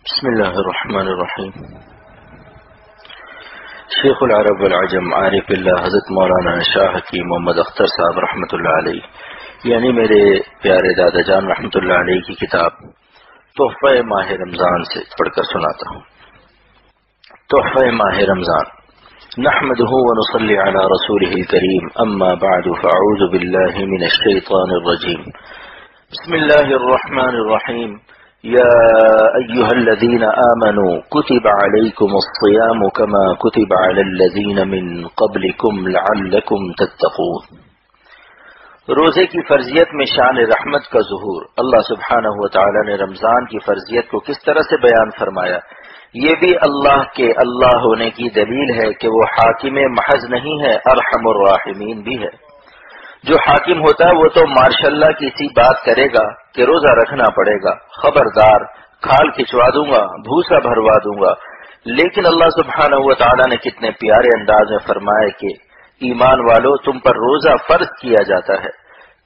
بسم اللہ الرحمن الرحیم۔ شیخ العرب والعجم عارف اللہ حضرت مولانا شاہ حکیم محمد اختر صاحب رحمۃ اللہ علیہ، یعنی میرے پیارے دادا جان رحمۃ اللہ علیہ کی کتاب تحفہ ماہ رمضان سے پڑھ کر سناتا ہوں۔ تحفہ ماہ رمضان۔ نحمده ونصلي على رسوله الكريم، اما بعد فاعوذ بالله من الشيطان الرجيم۔ بسم الله الرحمن الرحيم۔ يا أيها الذين آمنوا كتب عليكم الصيام كما كتب على الذين من قبلكم لعلكم تتقون۔ روزے کی فرضیت میں شان رحمت کا ظہور۔ اللہ سبحانہ وتعالی نے رمضان کی فرضیت کو کس طرح سے بیان فرمایا، یہ بھی اللہ کے اللہ ہونے کی دلیل ہے کہ وہ حاکم محض نہیں ہے، ارحم الراحمین بھی ہے۔ جو حاکم ہوتا ہے وہ تو ماشاءاللہ کی سی بات کرے گا کہ روزہ رکھنا پڑے گا، خبردار کھال کھچوا دوں گا، بھوسا بھروا دوں گا، لیکن اللہ سبحانہ و تعالیٰ نے کتنے پیارے انداز میں فرمایا کہ ایمان والو تم پر روزہ فرض کیا جاتا ہے،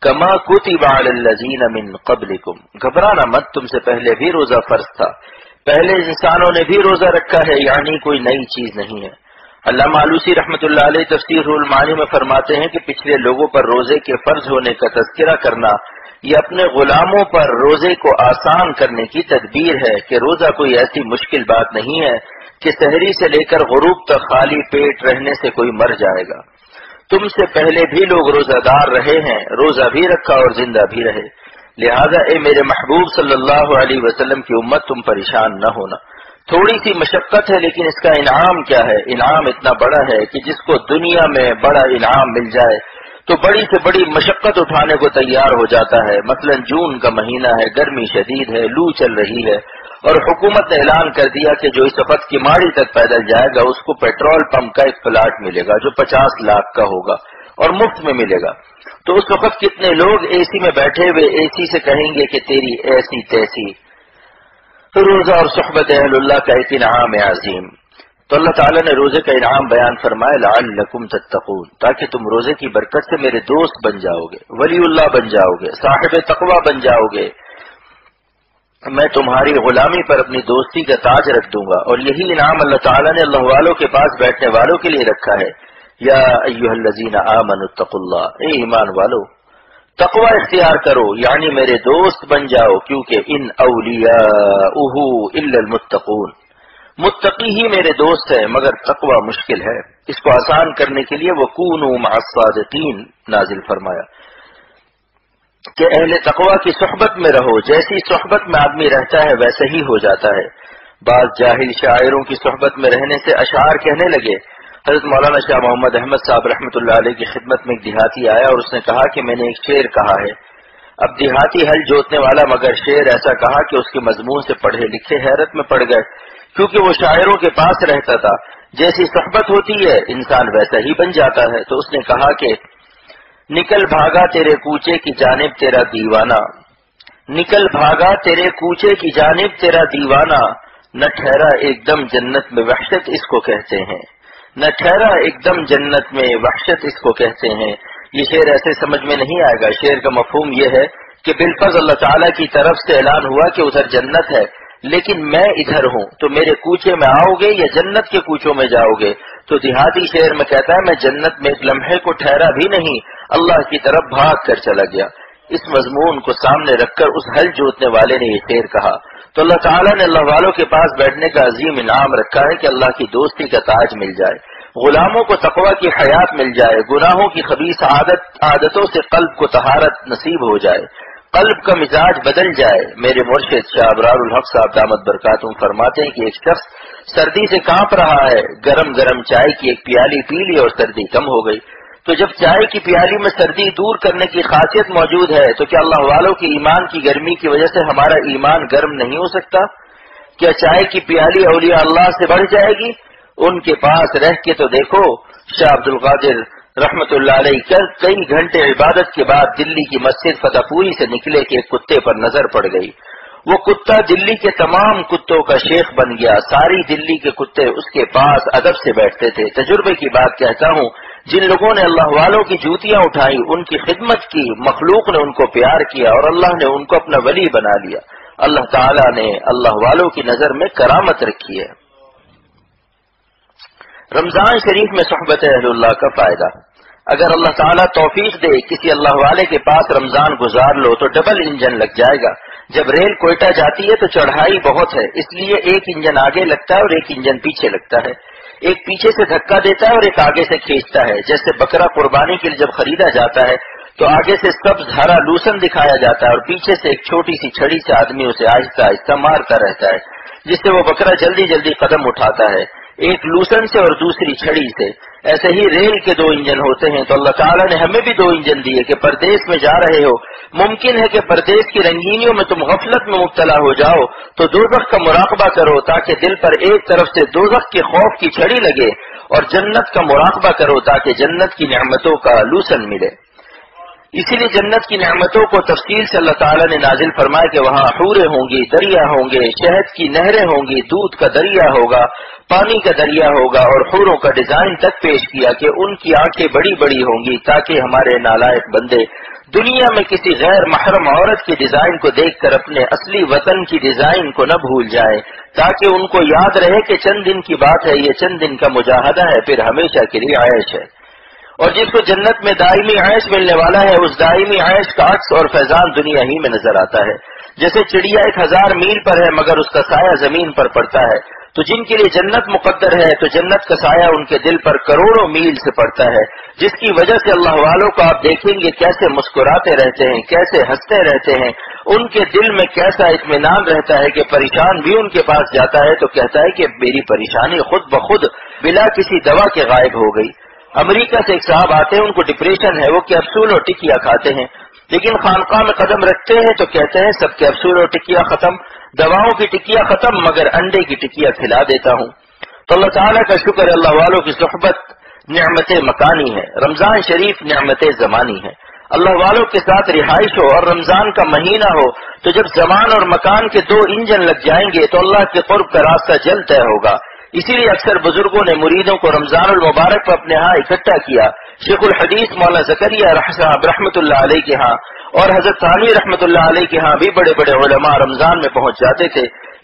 کما کتب علی الذین من قبلکم، گھبرانا مت، تم سے پہلے بھی روزہ فرض تھا، پہلے انسانوں نے بھی روزہ رکھا ہے، یعنی کوئی نئی چیز نہیں ہے۔ علامہ آلوسی رحمۃ اللہ علیہ تفسیر المعانی میں فرماتے ہیں کہ پچھلے لوگوں پر روزے کے فرض ہونے کا تذکرہ کرنا یہ اپنے غلاموں پر روزے کو آسان کرنے کی تدبیر ہے کہ روزہ کوئی ایسی مشکل بات نہیں ہے کہ سحری سے لے کر غروب تک خالی پیٹ رہنے سے کوئی مر جائے گا۔ تم سے پہلے بھی لوگ روزہ دار رہے ہیں، روزہ بھی رکھا اور زندہ بھی رہے، لہذا اے میرے محبوب صلی اللہ علیہ وسلم کی امت تم پریشان نہ ہونا۔ تھوڑی سی مشقت ہے لیکن اس کا انعام کیا ہے؟ انعام اتنا بڑا ہے کہ جس کو دنیا میں بڑا انعام مل جائے تو بڑی سے بڑی مشقت اٹھانے کو تیار ہو جاتا ہے۔ مثلا جون کا مہینہ ہے، گرمی شدید ہے، لو چل رہی ہے اور حکومت نے اعلان کر دیا کہ جو اس وقت کی ماڑی تک پیدل جائے گا اس کو پیٹرول پمپ کا ایک پلاٹ ملے گا جو 50 لاکھ کا ہوگا اور مفت میں ملے گا۔ تو اس وقت کتنے لوگ اے سی میں بیٹھے ہوئے اے سی سے کہیں گے کہ تیری ایسی تیسی۔ روزہ اور صحبت اہل اللہ کا ایک انعام عظیم۔ تو اللہ تعالیٰ نے روزے کا انعام بیان فرمایا لعلکم تتقون، تاکہ تم روزے کی برکت سے میرے دوست بن جاؤ گے، ولی اللہ بن جاؤ گے، صاحب تقوی بن جاؤ گے، میں تمہاری غلامی پر اپنی دوستی کا تاج رکھ دوں گا۔ اور یہی انعام اللہ تعالیٰ نے اللہ والوں کے پاس بیٹھنے والوں کے لیے رکھا ہے۔ یا ایھا الذین آمنوا اتقوا اللہ، اے ایمان والو تقوی اختیار کرو، یعنی میرے دوست بن جاؤ، کیونکہ ان اولیاؤہ الا المتقون، متقی ہی میرے دوست ہے مگر تقوی مشکل ہے۔ اس کو آسان کرنے کے لیے وکونوا مع الصادقین نازل فرمایا کہ اہل تقوی کی صحبت میں رہو، جیسی صحبت میں آدمی رہتا ہے ویسے ہی ہو جاتا ہے۔ بعض جاہل شاعروں کی صحبت میں رہنے سے اشعار کہنے لگے۔ حضرت مولانا شاہ محمد احمد صاحب رحمۃ اللہ علیہ کی خدمت میں ایک دیہاتی آیا اور اس نے کہا کہ میں نے ایک شعر کہا ہے۔ اب دیہاتی ہل جوتنے والا مگر شعر ایسا کہا کہ اس کے مضمون سے پڑھے لکھے حیرت میں پڑ گئے، کیونکہ وہ شاعروں کے پاس رہتا تھا، جیسی صحبت ہوتی ہے انسان ویسا ہی بن جاتا ہے۔ تو اس نے کہا کہ نکل بھاگا تیرے کوچے کی جانب تیرا دیوانہ، نکل بھاگا تیرے کوچے کی جانب تیرا دیوانہ، نہ ٹھہرا ایک دم جنت میں وحشت اس کو کہتے ہیں، نہ ٹھہرا ایک دم جنت میں وحشت اس کو کہتے ہیں۔ یہ شعر ایسے سمجھ میں نہیں آئے گا۔ شعر کا مفہوم یہ ہے کہ بالفرض اللہ تعالیٰ کی طرف سے اعلان ہوا کہ ادھر جنت ہے، لیکن میں ادھر ہوں، تو میرے کوچے میں آؤ گے یا جنت کے کوچوں میں جاؤ گے؟ تو دیہاتی شعر میں کہتا ہے میں جنت میں ایک لمحے کو ٹھہرا بھی نہیں، اللہ کی طرف بھاگ کر چلا گیا۔ اس مضمون کو سامنے رکھ کر اس ہل جوتنے والے نے یہ شعر کہا۔ تو اللہ تعالیٰ نے اللہ والوں کے پاس بیٹھنے کا عظیم انعام رکھا ہے کہ اللہ کی دوستی کا تاج مل جائے، غلاموں کو تقوی کی حیات مل جائے، گناہوں کی خبیث عادتوں سے قلب کو طہارت نصیب ہو جائے، قلب کا مزاج بدل جائے۔ میرے مرشد شاہ ابرار الحق صاحب دامت برکاتہم فرماتے ہیں کہ ایک شخص سردی سے کانپ رہا ہے، گرم گرم چائے کی ایک پیالی پی لی اور سردی کم ہو گئی۔ تو جب چائے کی پیالی میں سردی دور کرنے کی خاصیت موجود ہے تو کیا اللہ والوں کی ایمان کی گرمی کی وجہ سے ہمارا ایمان گرم نہیں ہو سکتا؟ کیا چائے کی پیالی اولیاء اللہ سے بڑھ جائے گی؟ ان کے پاس رہ کے تو دیکھو۔ شاہ عبد القادر رحمت اللہ علیہ کئی گھنٹے عبادت کے بعد دلی کی مسجد فتح پوری سے نکلے کہ ایک کتے پر نظر پڑ گئی۔ وہ کتا دلی کے تمام کتوں کا شیخ بن گیا، ساری دلی کے کتے اس کے پاس ادب سے بیٹھتے تھے۔ تجربے کی بات کہتا ہوں، جن لوگوں نے اللہ والوں کی جوتیاں اٹھائی، ان کی خدمت کی، مخلوق نے ان کو پیار کیا اور اللہ نے ان کو اپنا ولی بنا لیا۔ اللہ تعالیٰ نے اللہ والوں کی نظر میں کرامت رکھی ہے۔ رمضان شریف میں صحبت اہل اللہ کا فائدہ، اگر اللہ تعالیٰ توفیق دے کسی اللہ والے کے پاس رمضان گزار لو تو ڈبل انجن لگ جائے گا۔ جب ریل کوئٹہ جاتی ہے تو چڑھائی بہت ہے، اس لیے ایک انجن آگے لگتا ہے اور ایک انجن پیچھے لگتا ہے، ایک پیچھے سے دھکا دیتا ہے اور ایک آگے سے کھینچتا ہے۔ جیسے بکرا قربانی کے لیے جب خریدا جاتا ہے تو آگے سے سبز ہرا لوسن دکھایا جاتا ہے اور پیچھے سے ایک چھوٹی سی چھڑی سے آدمی اسے آہستہ آہستہ مارتا رہتا ہے، جس سے وہ بکرا جلدی جلدی قدم اٹھاتا ہے، ایک لوسن سے اور دوسری چھڑی سے۔ ایسے ہی ریل کے دو انجن ہوتے ہیں، تو اللہ تعالیٰ نے ہمیں بھی دو انجن دیے کہ پردیس میں جا رہے ہو، ممکن ہے کہ پردیس کی رنگینیوں میں تم غفلت میں مبتلا ہو جاؤ، تو دوزخ کا مراقبہ کرو تاکہ دل پر ایک طرف سے دوزخ کے خوف کی چھڑی لگے، اور جنت کا مراقبہ کرو تاکہ جنت کی نعمتوں کا لوسن ملے۔ اسی لیے جنت کی نعمتوں کو تفصیل سے اللہ تعالیٰ نے نازل فرمایا کہ وہاں حوریں ہوں گی، دریا ہوں گے، شہد کی نہریں ہوں گی، دودھ کا دریا ہوگا، پانی کا دریا ہوگا، اور حوروں کا ڈیزائن تک پیش کیا کہ ان کی آنکھیں بڑی بڑی ہوں گی تاکہ ہمارے نالائق بندے دنیا میں کسی غیر محرم عورت کی ڈیزائن کو دیکھ کر اپنے اصلی وطن کی ڈیزائن کو نہ بھول جائیں، تاکہ ان کو یاد رہے کہ چند دن کی بات ہے، یہ چند دن کا مجاہدہ ہے، پھر ہمیشہ کے لیے عیش ہے۔ اور جس کو جنت میں دائمی عیش ملنے والا ہے، اس دائمی عیش کا عکس اور فیضان دنیا ہی میں نظر آتا ہے۔ جیسے چڑیا 1000 میل پر ہے مگر اس کا سایہ زمین پر پڑتا ہے، تو جن کے لیے جنت مقدر ہے تو جنت کا سایہ ان کے دل پر کروڑوں میل سے پڑتا ہے، جس کی وجہ سے اللہ والوں کو آپ دیکھیں گے کیسے مسکراتے رہتے ہیں، کیسے ہنستے رہتے ہیں، ان کے دل میں کیسا اطمینان رہتا ہے کہ پریشان بھی ان کے پاس جاتا ہے تو کہتا ہے کہ میری پریشانی خود بخود بلا کسی دوا کے غائب ہو گئی۔ امریکہ سے ایک صاحب آتے ہیں، ان کو ڈپریشن ہے، وہ کیپسول اور ٹکیا کھاتے ہیں، لیکن خانقاہ میں قدم رکھتے ہیں تو کہتے ہیں سب کیپسول اور ٹکیا ختم، دواؤں کی ٹکیا ختم، مگر انڈے کی ٹکیا کھلا دیتا ہوں۔ تو اللہ تعالیٰ کا شکر ہے، اللہ والوں کی صحبت نعمت مکانی ہے، رمضان شریف نعمت زمانی ہے۔ اللہ والوں کے ساتھ رہائش ہو اور رمضان کا مہینہ ہو تو جب زمان اور مکان کے دو انجن لگ جائیں گے تو اللہ کے قرب کا راستہ جلد طے ہوگا۔ اسی لیے اکثر بزرگوں نے مریدوں کو رمضان المبارک پر اپنے ہاں اکٹھا کیا۔ شیخ الحدیث مولانا زکریا صاحب رحمۃ اللہ علیہ کے ہاں اور حضرت ثانوی رحمۃ اللہ علیہ کے ہاں بھی بڑے بڑے علماء رمضان میں پہنچ جاتے تھے،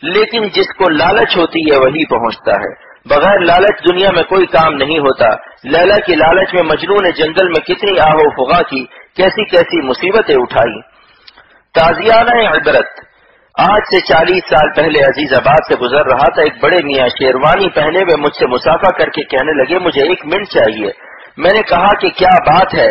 لیکن جس کو لالچ ہوتی ہے وہی پہنچتا ہے، بغیر لالچ دنیا میں کوئی کام نہیں ہوتا۔ لیلا کی لالچ میں مجنون نے جنگل میں کتنی آہو فغا کی، کیسی کیسی مصیبتیں اٹھائی۔ تازیانہ عبرت، آج سے 40 سال پہلے عزیز آباد سے گزر رہا تھا، ایک بڑے میاں شیروانی پہنے ہوئے مجھ سے مسافہ کر کے کہنے لگے مجھے 1 منٹ چاہیے۔ میں نے کہا کہ کیا بات ہے؟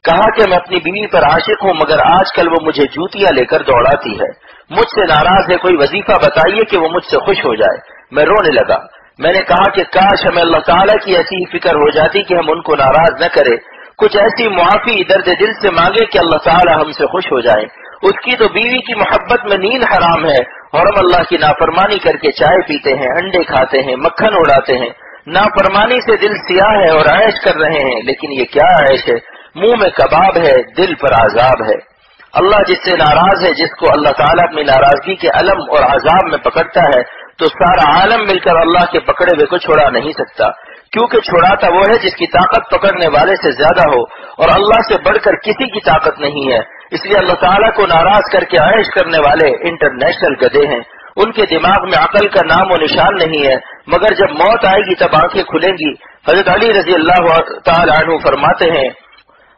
کہا کہ میں اپنی بیوی پر عاشق ہوں مگر آج کل وہ مجھے جوتیاں لے کر دوڑاتی ہے، مجھ سے ناراض ہے، کوئی وظیفہ بتائیے کہ وہ مجھ سے خوش ہو جائے۔ میں رونے لگا۔ میں نے کہا کہ کاش ہمیں اللہ تعالیٰ کی ایسی ہی فکر ہو جاتی کہ ہم ان کو ناراض نہ کرے، کچھ ایسی معافی درد دل سے مانگے کہ اللہ تعالیٰ ہم سے خوش ہو جائے۔ اس کی تو بیوی کی محبت میں نیند حرام ہے اور ہم اللہ کی نافرمانی کر کے چائے پیتے ہیں، انڈے کھاتے ہیں، مکھن اڑاتے ہیں، نافرمانی سے دل سیاہ ہے اور عیش کر رہے ہیں، لیکن یہ کیا عیش ہے؟ منہ میں کباب ہے، دل پر عذاب ہے۔ اللہ جس سے ناراض ہے، جس کو اللہ تعالیٰ اپنی ناراضگی کے الم اور عذاب میں پکڑتا ہے تو سارا عالم مل کر اللہ کے پکڑے ہوئے کو چھڑا نہیں سکتا، کیونکہ چھڑاتا وہ ہے جس کی طاقت پکڑنے والے سے زیادہ ہو، اور اللہ سے بڑھ کر کسی کی طاقت نہیں ہے۔ اس لیے اللہ تعالیٰ کو ناراض کر کے عیش کرنے والے انٹرنیشنل گدھے ہیں، ان کے دماغ میں عقل کا نام و نشان نہیں ہے، مگر جب موت آئے گی تب آنکھیں کھلیں گی۔ حضرت علی رضی اللہ تعالی عنہ فرماتے ہیں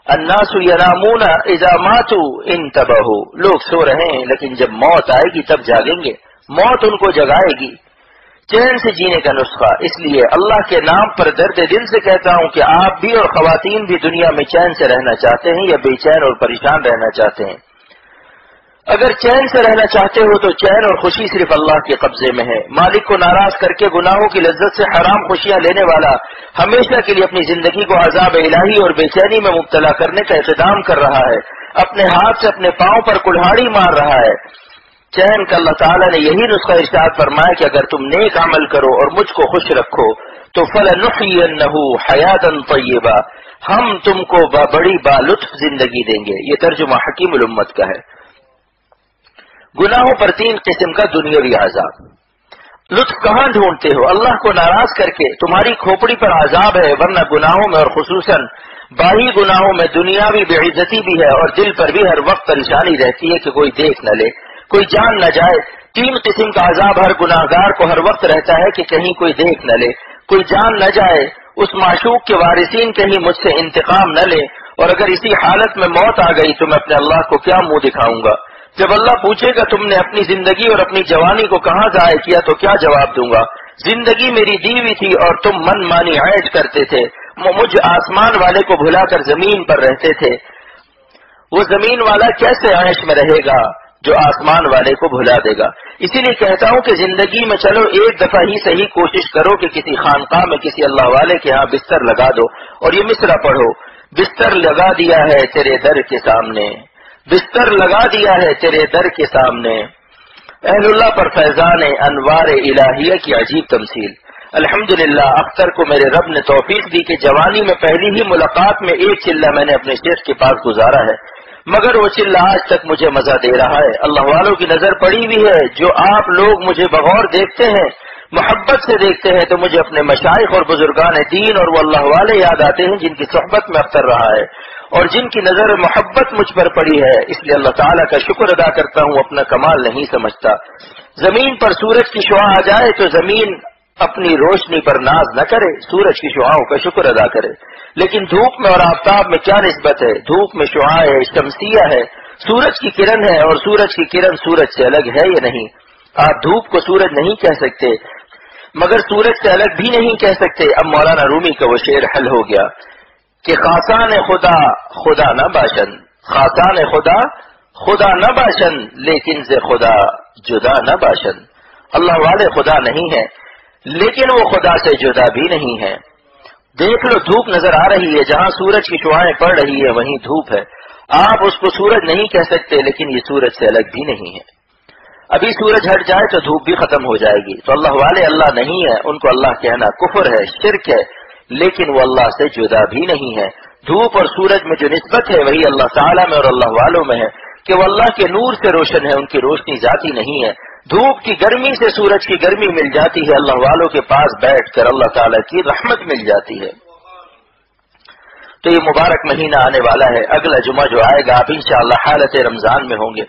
الناس ینامون اذا ماتوا انتبہوا، لوگ سو رہے ہیں لیکن جب موت آئے گی تب جاگیں گے، موت ان کو جگائے گی۔ چین سے جینے کا نسخہ، اس لیے اللہ کے نام پر درد دل سے کہتا ہوں کہ آپ بھی اور خواتین بھی دنیا میں چین سے رہنا چاہتے ہیں یا بے چین اور پریشان رہنا چاہتے ہیں؟ اگر چین سے رہنا چاہتے ہو تو چین اور خوشی صرف اللہ کے قبضے میں ہے۔ مالک کو ناراض کر کے گناہوں کی لذت سے حرام خوشیاں لینے والا ہمیشہ کے لیے اپنی زندگی کو عذاب الہی اور بے چینی میں مبتلا کرنے کا اقدام کر رہا ہے، اپنے ہاتھ سے اپنے پاؤں پر کلہاڑی مار رہا ہے۔ چین کا اللہ تعالیٰ نے یہی نسخہ ارشاد فرمایا کہ اگر تم نیک عمل کرو اور مجھ کو خوش رکھو تو فَلَنُحْيِيَنَّهُ حَيَاةً طَيِّبَةً، ہم تم کو بڑی بالطف زندگی دیں گے۔ یہ ترجمہ حکیم الامت کا ہے۔ گناہوں پر 3 قسم کا دنیاوی عذاب۔ لطف کہاں ڈھونڈتے ہو؟ اللہ کو ناراض کر کے تمہاری کھوپڑی پر عذاب ہے، ورنہ گناہوں میں اور خصوصاً باہی گناہوں میں دنیاوی بے عزتی بھی ہے اور دل پر بھی ہر وقت پریشانی رہتی ہے کہ کوئی دیکھ نہ لے۔ کوئی جان نہ جائے. 3 قسم کا عذاب ہر گناہگار کو ہر وقت رہتا ہے کہ کہیں کوئی دیکھ نہ لے. کوئی جان نہ جائے، اس معشوق کے وارثین کہیں مجھ سے انتقام نہ لے، اور اگر اسی حالت میں موت آ گئی تو میں اپنے اللہ کو کیا منہ دکھاؤں گا؟ جب اللہ پوچھے گا تم نے اپنی زندگی اور اپنی جوانی کو کہاں ضائع کیا تو کیا جواب دوں گا؟ زندگی میری دی ہوئی تھی اور تم من مانی عیش کرتے تھے. مجھ آسمان والے کو بھلا کر زمین پر رہتے تھے. وہ زمین والا کیسے عیش میں رہے گا جو آسمان والے کو بھلا دے گا؟ اسی لیے کہتا ہوں کہ زندگی میں چلو ایک دفعہ ہی صحیح کوشش کرو کہ کسی خانقاہ میں کسی اللہ والے کے ہاں بستر لگا دو اور یہ مصرع پڑھو: بستر لگا دیا ہے تیرے در کے سامنے، بستر لگا دیا ہے تیرے در کے سامنے. اہل اللہ پر فیضان انوار الہیہ کی عجیب تمثیل. الحمدللہ اختر کو میرے رب نے توفیق دی کہ جوانی میں پہلی ہی ملاقات میں ایک چلہ میں نے اپنے شیخ کے پاس گزارا ہے، مگر وہ چلہ آج تک مجھے مزہ دے رہا ہے. اللہ والوں کی نظر پڑی ہوئی ہے. جو آپ لوگ مجھے بغور دیکھتے ہیں، محبت سے دیکھتے ہیں، تو مجھے اپنے مشائخ اور بزرگان دین اور وہ اللہ والے یاد آتے ہیں جن کی صحبت میں اختر رہا ہے اور جن کی نظر محبت مجھ پر پڑی ہے. اس لیے اللہ تعالیٰ کا شکر ادا کرتا ہوں، اپنا کمال نہیں سمجھتا. زمین پر سورج کی شعاع آ جائے تو زمین اپنی روشنی پر ناز نہ کرے، سورج کی شعاؤں کا شکر ادا کرے. لیکن دھوپ میں اور آفتاب میں کیا نسبت ہے؟ دھوپ میں شعاع ہے، شمسیہ ہے، سورج کی کرن ہے، اور سورج کی کرن سورج سے الگ ہے یا نہیں؟ آپ دھوپ کو سورج نہیں کہہ سکتے مگر سورج سے الگ بھی نہیں کہہ سکتے. اب مولانا رومی کا وہ شعر حل ہو گیا کہ خاصان خدا خدا نہ باشن، خاصان خدا خدا نہ باشن، لیکن سے خدا جدا نہ باشن. اللہ والے خدا نہیں ہے لیکن وہ خدا سے جدا بھی نہیں ہے. دیکھ لو دھوپ نظر آ رہی ہے، جہاں سورج کی شعاعیں پڑ رہی ہے وہیں دھوپ ہے. آپ اس کو سورج نہیں کہہ سکتے لیکن یہ سورج سے الگ بھی نہیں ہے. ابھی سورج ہٹ جائے تو دھوپ بھی ختم ہو جائے گی. تو اللہ والے اللہ نہیں ہے، ان کو اللہ کہنا کفر ہے، شرک ہے، لیکن وہ اللہ سے جدا بھی نہیں ہے. دھوپ اور سورج میں جو نسبت ہے وہی اللہ تعالیٰ میں اور اللہ والوں میں ہے کہ وہ اللہ کے نور سے روشن ہے، ان کی روشنی ذاتی نہیں ہے. دھوپ کی گرمی سے سورج کی گرمی مل جاتی ہے، اللہ والوں کے پاس بیٹھ کر اللہ تعالیٰ کی رحمت مل جاتی ہے. تو یہ مبارک مہینہ آنے والا ہے، اگلا جمعہ جو آئے گا آپ انشاءاللہ حالت رمضان میں ہوں گے.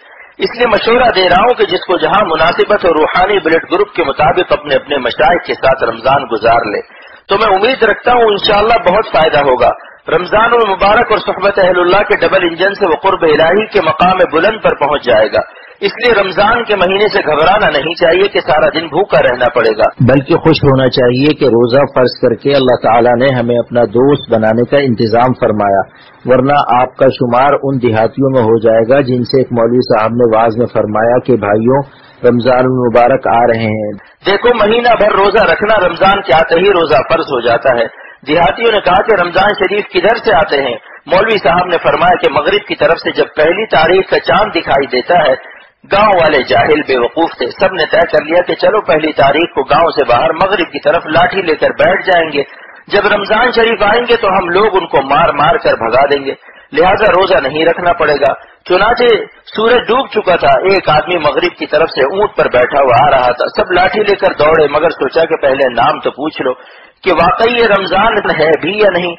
اس لیے مشورہ دے رہا ہوں کہ جس کو جہاں مناسبت اور روحانی بلڈ گروپ کے مطابق اپنے اپنے مشائخ کے ساتھ رمضان گزار لے. تو میں امید رکھتا ہوں انشاءاللہ بہت فائدہ ہوگا. رمضان المبارک اور صحبت اہل اللہ کے ڈبل انجن سے وہ قرب الہی کے مقام بلند پر پہنچ جائے گا. اس لیے رمضان کے مہینے سے گھبرانا نہیں چاہیے کہ سارا دن بھوکا رہنا پڑے گا، بلکہ خوش ہونا چاہیے کہ روزہ فرض کر کے اللہ تعالیٰ نے ہمیں اپنا دوست بنانے کا انتظام فرمایا، ورنہ آپ کا شمار ان دیہاتیوں میں ہو جائے گا جن سے ایک مولوی صاحب نے واعظ میں فرمایا کہ بھائیوں رمضان المبارک آ رہے ہیں. دیکھو مہینہ بھر روزہ رکھنا رمضان کے آتے ہی روزہ فرض ہو جاتا ہے. دیہاتیوں نے کہا کہ رمضان شریف کدھر سے آتے ہیں؟ مولوی صاحب نے فرمایا کہ مغرب کی طرف سے جب پہلی تاریخ کا چاند دکھائی دیتا ہے. گاؤں والے جاہل بے وقوف تھے، سب نے طے کر لیا کہ چلو پہلی تاریخ کو گاؤں سے باہر مغرب کی طرف لاٹھی لے کر بیٹھ جائیں گے، جب رمضان شریف آئیں گے تو ہم لوگ ان کو مار مار کر بھگا دیں گے، لہذا روزہ نہیں رکھنا پڑے گا. چنانچہ سورج ڈوب چکا تھا، ایک آدمی مغرب کی طرف سے اونٹ پر بیٹھا ہوا آ رہا تھا. سب لاٹھی لے کر دوڑے مگر سوچا کہ پہلے نام تو پوچھ لو کہ واقعی یہ رمضان ہے بھی یا نہیں.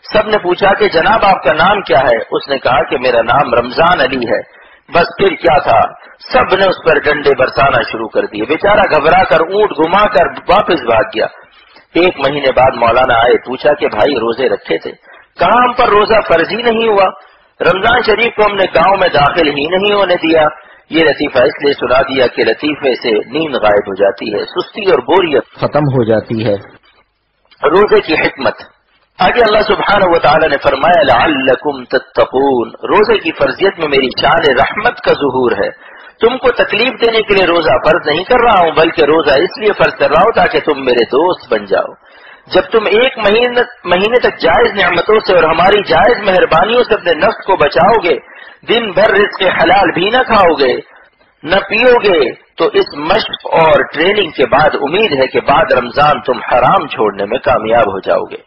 سب نے پوچھا کہ جناب آپ کا نام کیا ہے؟ اس نے کہا کہ میرا نام رمضان علی ہے. بس پھر کیا تھا، سب نے اس پر ڈنڈے برسانا شروع کر دیے. بیچارہ گھبرا کر اونٹ گھما کر واپس بھاگ گیا. ایک مہینے بعد مولانا آئے، پوچھا کہ بھائی روزے رکھے تھے؟ کہاں ہم پر روزہ فرض ہی نہیں ہوا، رمضان شریف کو ہم نے گاؤں میں داخل ہی نہیں ہونے دیا. یہ لطیفہ اس لیے سنا دیا کہ لطیفے سے نیند غائب ہو جاتی ہے، سستی اور بوریت ختم ہو جاتی ہے. روزے کی حکمت آگے اللہ سبحانہ و تعالی نے فرمایا لعلکم تتقون، روزے کی فرضیت میں میری شان رحمت کا ظہور ہے. تم کو تکلیف دینے کے لیے روزہ فرض نہیں کر رہا ہوں، بلکہ روزہ اس لیے فرض کر رہا ہوں تاکہ تم میرے دوست بن جاؤ. جب تم ایک مہینے تک جائز نعمتوں سے اور ہماری جائز مہربانیوں سے اپنے نفس کو بچاؤ گے، دن بھر رزق حلال بھی نہ کھاؤ گے نہ پیو گے، تو اس مشق اور ٹریننگ کے بعد امید ہے کہ بعد رمضان تم حرام چھوڑنے میں کامیاب ہو جاؤ گے.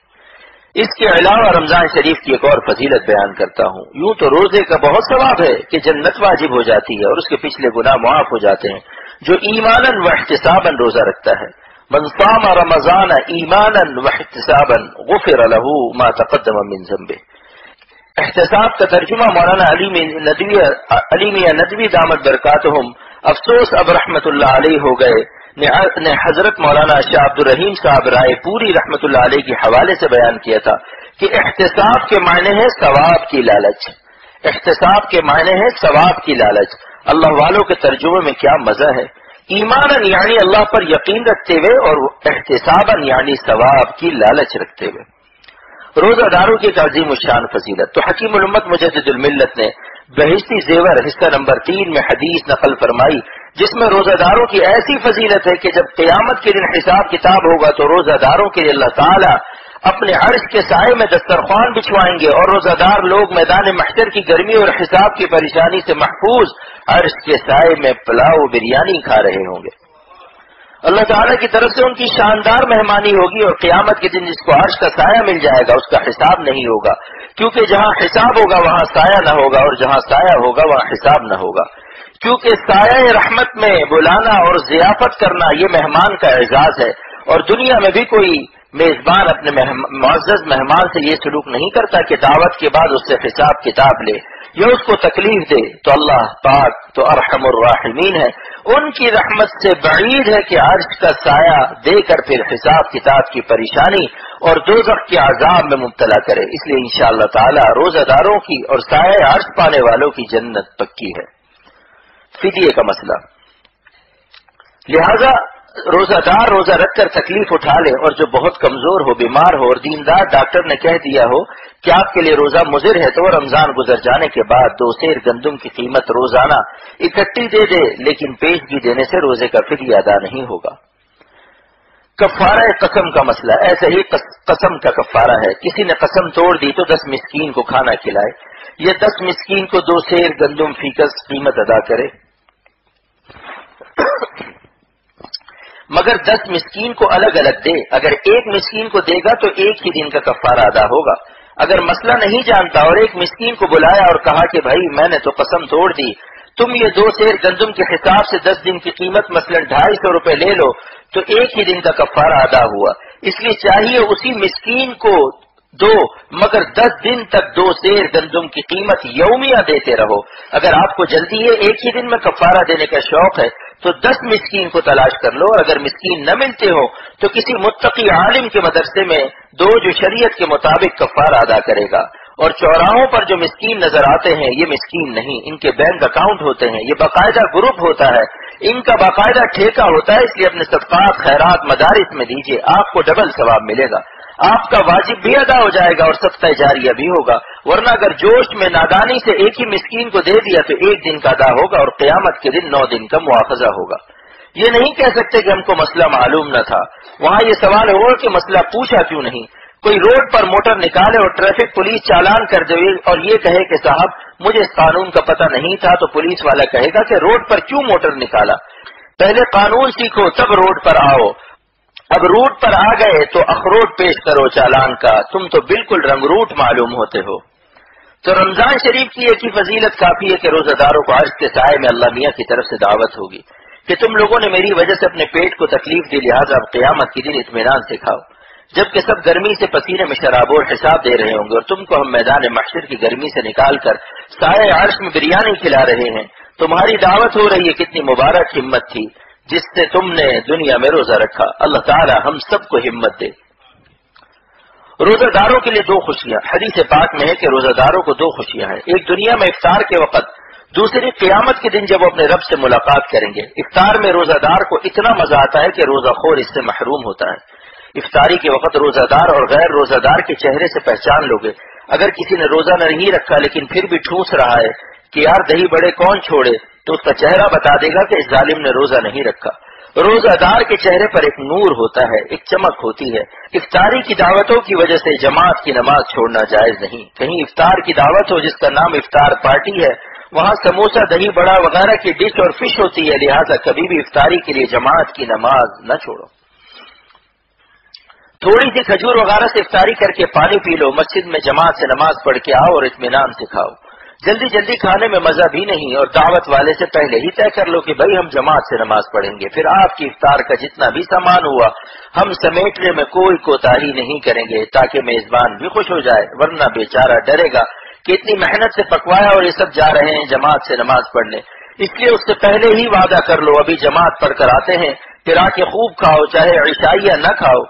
اس کے علاوہ رمضان شریف کی ایک اور فضیلت بیان کرتا ہوں. یوں تو روزے کا بہت ثواب ہے کہ جنت واجب ہو جاتی ہے اور اس کے پچھلے گناہ معاف ہو جاتے ہیں جو ایماناً و احتساباً روزہ رکھتا ہے. من صام رمضان ایماناً و احتساباً غفر له ما تقدم من ذنبه. احتساب کا ترجمہ مولانا علی میاں ندوی دامت برکاتہم افسوس اب رحمت اللہ علیہ ہو گئے نے حضرت مولانا شاہ عبد الرحیم صاحب رائے پوری رحمت اللہ علیہ کے حوالے سے بیان کیا تھا کہ احتساب کے معنی ہے ثواب کی لالچ. احتساب کے معنی ہے ثواب کی لالچ. اللہ والوں کے ترجمے میں کیا مزہ ہے. ایماناً یعنی اللہ پر یقین رکھتے ہوئے اور احتساباً یعنی ثواب کی لالچ رکھتے ہوئے. روزہ داروں کی ایک عظیم الشان فضیلت. تو حکیم الامت مجدد الملت نے بہشتی زیور حصہ نمبر 3 میں حدیث نقل فرمائی جس میں روزہ داروں کی ایسی فضیلت ہے کہ جب قیامت کے دن حساب کتاب ہوگا تو روزہ داروں کے لیے اللہ تعالیٰ اپنے عرش کے سائے میں دسترخوان بچھوائیں گے اور روزہ دار لوگ میدان محشر کی گرمی اور حساب کی پریشانی سے محفوظ عرش کے سائے میں پلاؤ بریانی کھا رہے ہوں گے. اللہ تعالیٰ کی طرف سے ان کی شاندار مہمانی ہوگی اور قیامت کے دن جس کو عرش کا سایہ مل جائے گا اس کا حساب نہیں ہوگا کیونکہ جہاں حساب ہوگا وہاں سایہ نہ ہوگا اور جہاں سایہ ہوگا وہاں حساب نہ ہوگا. کیونکہ سایہ رحمت میں بلانا اور ضیافت کرنا یہ مہمان کا اعزاز ہے اور دنیا میں بھی کوئی میزبان اپنے معزز مہمان سے یہ سلوک نہیں کرتا کہ دعوت کے بعد اس سے حساب کتاب لے یا اس کو تکلیف دے. تو اللہ پاک تو ارحم الراحمین ہے. ان کی رحمت سے بعید ہے کہ عرش کا سایہ دے کر پھر حساب کتاب کی پریشانی اور دوزخ کے عذاب میں مبتلا کرے. اس لیے انشاءاللہ تعالی روزہ داروں کی اور سایہ عرش پانے والوں کی جنت پکی ہے. فدیے کا مسئلہ. لہذا روزہ دار روزہ رکھ کر تکلیف اٹھا لے اور جو بہت کمزور ہو بیمار ہو اور دیندار ڈاکٹر نے کہہ دیا ہو کہ آپ کے لیے روزہ مضر ہے تو وہ رمضان گزر جانے کے بعد 2 سیر گندم کی قیمت روزانہ اکٹھی دے دے لیکن پیشگی دینے سے روزے کا فدیہ ادا نہیں ہوگا. کفارہ قسم کا مسئلہ. ایسے ہی قسم کا کفارہ ہے. کسی نے قسم توڑ دی تو 10 مسکین کو کھانا کھلائے یا 10 مسکین کو 2 سیر گندم فیکس قیمت ادا کرے مگر 10 مسکین کو الگ الگ دے. اگر ایک مسکین کو دے گا تو ایک ہی دن کا کفارہ ادا ہوگا. اگر مسئلہ نہیں جانتا اور ایک مسکین کو بلایا اور کہا کہ بھائی میں نے تو قسم توڑ دی تم یہ 2 سیر گندم کے حساب سے 10 دن کی قیمت مثلا 250 روپے لے لو تو ایک ہی دن کا کفارہ ادا ہوا. اس لیے چاہیے اسی مسکین کو دو مگر 10 دن تک 2 سیر گندم کی قیمت یومیہ دیتے رہو. اگر آپ کو جلدی ہے ایک ہی دن میں کفارہ دینے کا شوق ہے تو 10 مسکین کو تلاش کر لو. اگر مسکین نہ ملتے ہو تو کسی متقی عالم کے مدرسے میں جو شریعت کے مطابق کفارہ ادا کرے گا. اور چوراہوں پر جو مسکین نظر آتے ہیں یہ مسکین نہیں, ان کے بینک اکاؤنٹ ہوتے ہیں, یہ باقاعدہ گروپ ہوتا ہے, ان کا باقاعدہ ٹھیکہ ہوتا ہے. اس لیے اپنے صدقات خیرات مدارس میں دیجیے, آپ کو ڈبل ثواب ملے گا. آپ کا واجب بھی ادا ہو جائے گا اور صدقہ جاریہ بھی ہوگا. ورنہ اگر جوش میں نادانی سے ایک ہی مسکین کو دے دیا تو ایک دن کا ادا ہوگا اور قیامت کے دن 9 دن کا مواخذہ ہوگا. یہ نہیں کہہ سکتے کہ ہم کو مسئلہ معلوم نہ تھا. وہاں یہ سوال ہوگا کہ مسئلہ پوچھا کیوں نہیں. کوئی روڈ پر موٹر نکالے اور ٹریفک پولیس چالان کر دے اور یہ کہے کہ صاحب مجھے اس قانون کا پتہ نہیں تھا, تو پولیس والا کہے گا کہ روڈ پر کیوں موٹر نکالا, پہلے قانون سیکھو تب روڈ پر آؤ. اب روٹ پر آ گئے تو اخروٹ پیش کرو چالان کا, تم تو بالکل رنگروٹ معلوم ہوتے ہو. تو رمضان شریف کی ایک ہی فضیلت کافی ہے کہ روزہ داروں کو عرش کے سائے میں اللہ میاں کی طرف سے دعوت ہوگی کہ تم لوگوں نے میری وجہ سے اپنے پیٹ کو تکلیف دی, لہٰذا اب قیامت کے دن اطمینان سے کھاؤ. جبکہ سب گرمی سے پسینے میں شرابور حساب دے رہے ہوں گے اور تم کو ہم میدان محشر کی گرمی سے نکال کر سائے عرش میں بریانی کھلا رہے ہیں. تمہاری دعوت ہو رہی ہے, کتنی مبارک ہمت تھی جس سے تم نے دنیا میں روزہ رکھا. اللہ تعالی ہم سب کو ہمت دے. روزہ داروں کے لیے 2 خوشیاں. حدیث پاک میں ہے کہ روزہ داروں کو 2 خوشیاں ہیں. ایک دنیا میں افطار کے وقت, دوسری قیامت کے دن جب وہ اپنے رب سے ملاقات کریں گے. افطار میں روزہ دار کو اتنا مزہ آتا ہے کہ روزہ خور اس سے محروم ہوتا ہے. افطاری کے وقت روزہ دار اور غیر روزہ دار کے چہرے سے پہچان لو گے. اگر کسی نے روزہ نہیں رکھا لیکن پھر بھی ٹھوس رہا ہے کہ یار دہی بڑے کون چھوڑے, تو اس کا چہرہ بتا دے گا کہ اس ظالم نے روزہ نہیں رکھا. روزہ دار کے چہرے پر ایک نور ہوتا ہے, ایک چمک ہوتی ہے. افطاری کی دعوتوں کی وجہ سے جماعت کی نماز چھوڑنا جائز نہیں. کہیں افطار کی دعوت ہو جس کا نام افطار پارٹی ہے, وہاں سموسہ دہی بڑا وغیرہ کی ڈش اور فش ہوتی ہے, لہٰذا کبھی بھی افطاری کے لیے جماعت کی نماز نہ چھوڑو. تھوڑی سی کھجور وغیرہ سے افطاری کر کے پانی پی لو, مسجد میں جماعت سے نماز پڑھ کے آؤ اور اطمینان سے کھاؤ. جلدی جلدی کھانے میں مزہ بھی نہیں, اور دعوت والے سے پہلے ہی طے کر لو کہ بھائی ہم جماعت سے نماز پڑھیں گے. پھر آپ کی افطار کا جتنا بھی سامان ہوا ہم سمیٹنے میں کوئی کوتاہی نہیں کریں گے تاکہ میزبان بھی خوش ہو جائے, ورنہ بیچارہ ڈرے گا کہ اتنی محنت سے پکوایا اور یہ سب جا رہے ہیں جماعت سے نماز پڑھنے. اس لیے اس سے پہلے ہی وعدہ کر لو. ابھی جماعت پڑھ کر آتے ہیں، پھر آ کے خوب کھاؤ، چاہے عشائیہ نہ کھاؤ،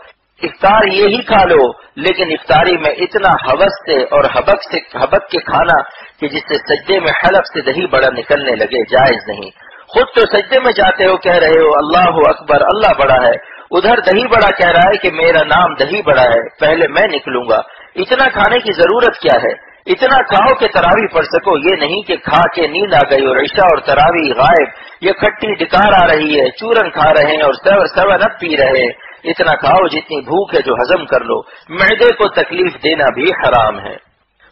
افطار یہی کھا لو، لیکن افطاری میں اتنا حوث سے اور حبک کے کھانا کہ جس سے سجدے میں حلق سے دہی بڑا نکلنے لگے، جائز نہیں. خود تو سجدے میں جاتے ہو، کہہ رہے ہو اللہ اکبر، اللہ بڑا ہے، ادھر دہی بڑا کہہ رہا ہے کہ میرا نام دہی بڑا ہے، پہلے میں نکلوں گا. اتنا کھانے کی ضرورت کیا ہے؟ اتنا کھاؤ کہ تراویح پڑھ سکو، یہ نہیں کہ کھا کے نیند آ گئی اور عشاء اور تراویح غائب، یہ کھٹی ڈکار آ رہی ہے، چورن کھا رہے ہیں اور سیون اپ پی رہے ہیں. اتنا کھاؤ جتنی بھوک ہے جو ہضم کر لو. معدے کو تکلیف دینا بھی حرام ہے.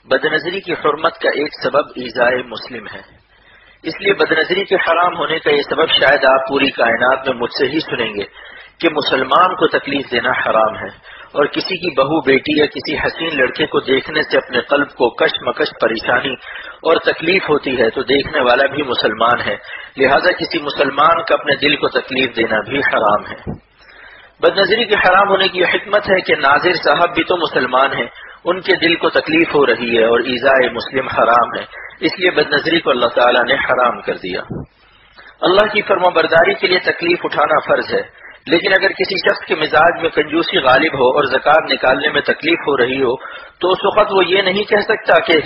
بدنظری کی حرمت کا ایک سبب ایذائے مسلم ہے، اس لیے بدنظری کے حرام ہونے کا یہ سبب شاید آپ پوری کائنات میں مجھ سے ہی سنیں گے کہ مسلمان کو تکلیف دینا حرام ہے، اور کسی کی بہو بیٹی یا کسی حسین لڑکے کو دیکھنے سے اپنے قلب کو کشمکش، پریشانی اور تکلیف ہوتی ہے تو دیکھنے والا بھی مسلمان ہے، لہذا کسی مسلمان کا اپنے دل کو تکلیف دینا بھی حرام ہے. بدنظری کے حرام ہونے کی یہ حکمت ہے کہ ناظر صاحب بھی تو مسلمان ہیں، ان کے دل کو تکلیف ہو رہی ہے اور ایذائے مسلم حرام ہے، اس لیے بدنظری کو اللہ تعالیٰ نے حرام کر دیا. اللہ کی فرما برداری کے لیے تکلیف اٹھانا فرض ہے، لیکن اگر کسی شخص کے مزاج میں کنجوسی غالب ہو اور زکوٰۃ نکالنے میں تکلیف ہو رہی ہو تو اس وقت وہ یہ نہیں کہہ سکتا کہ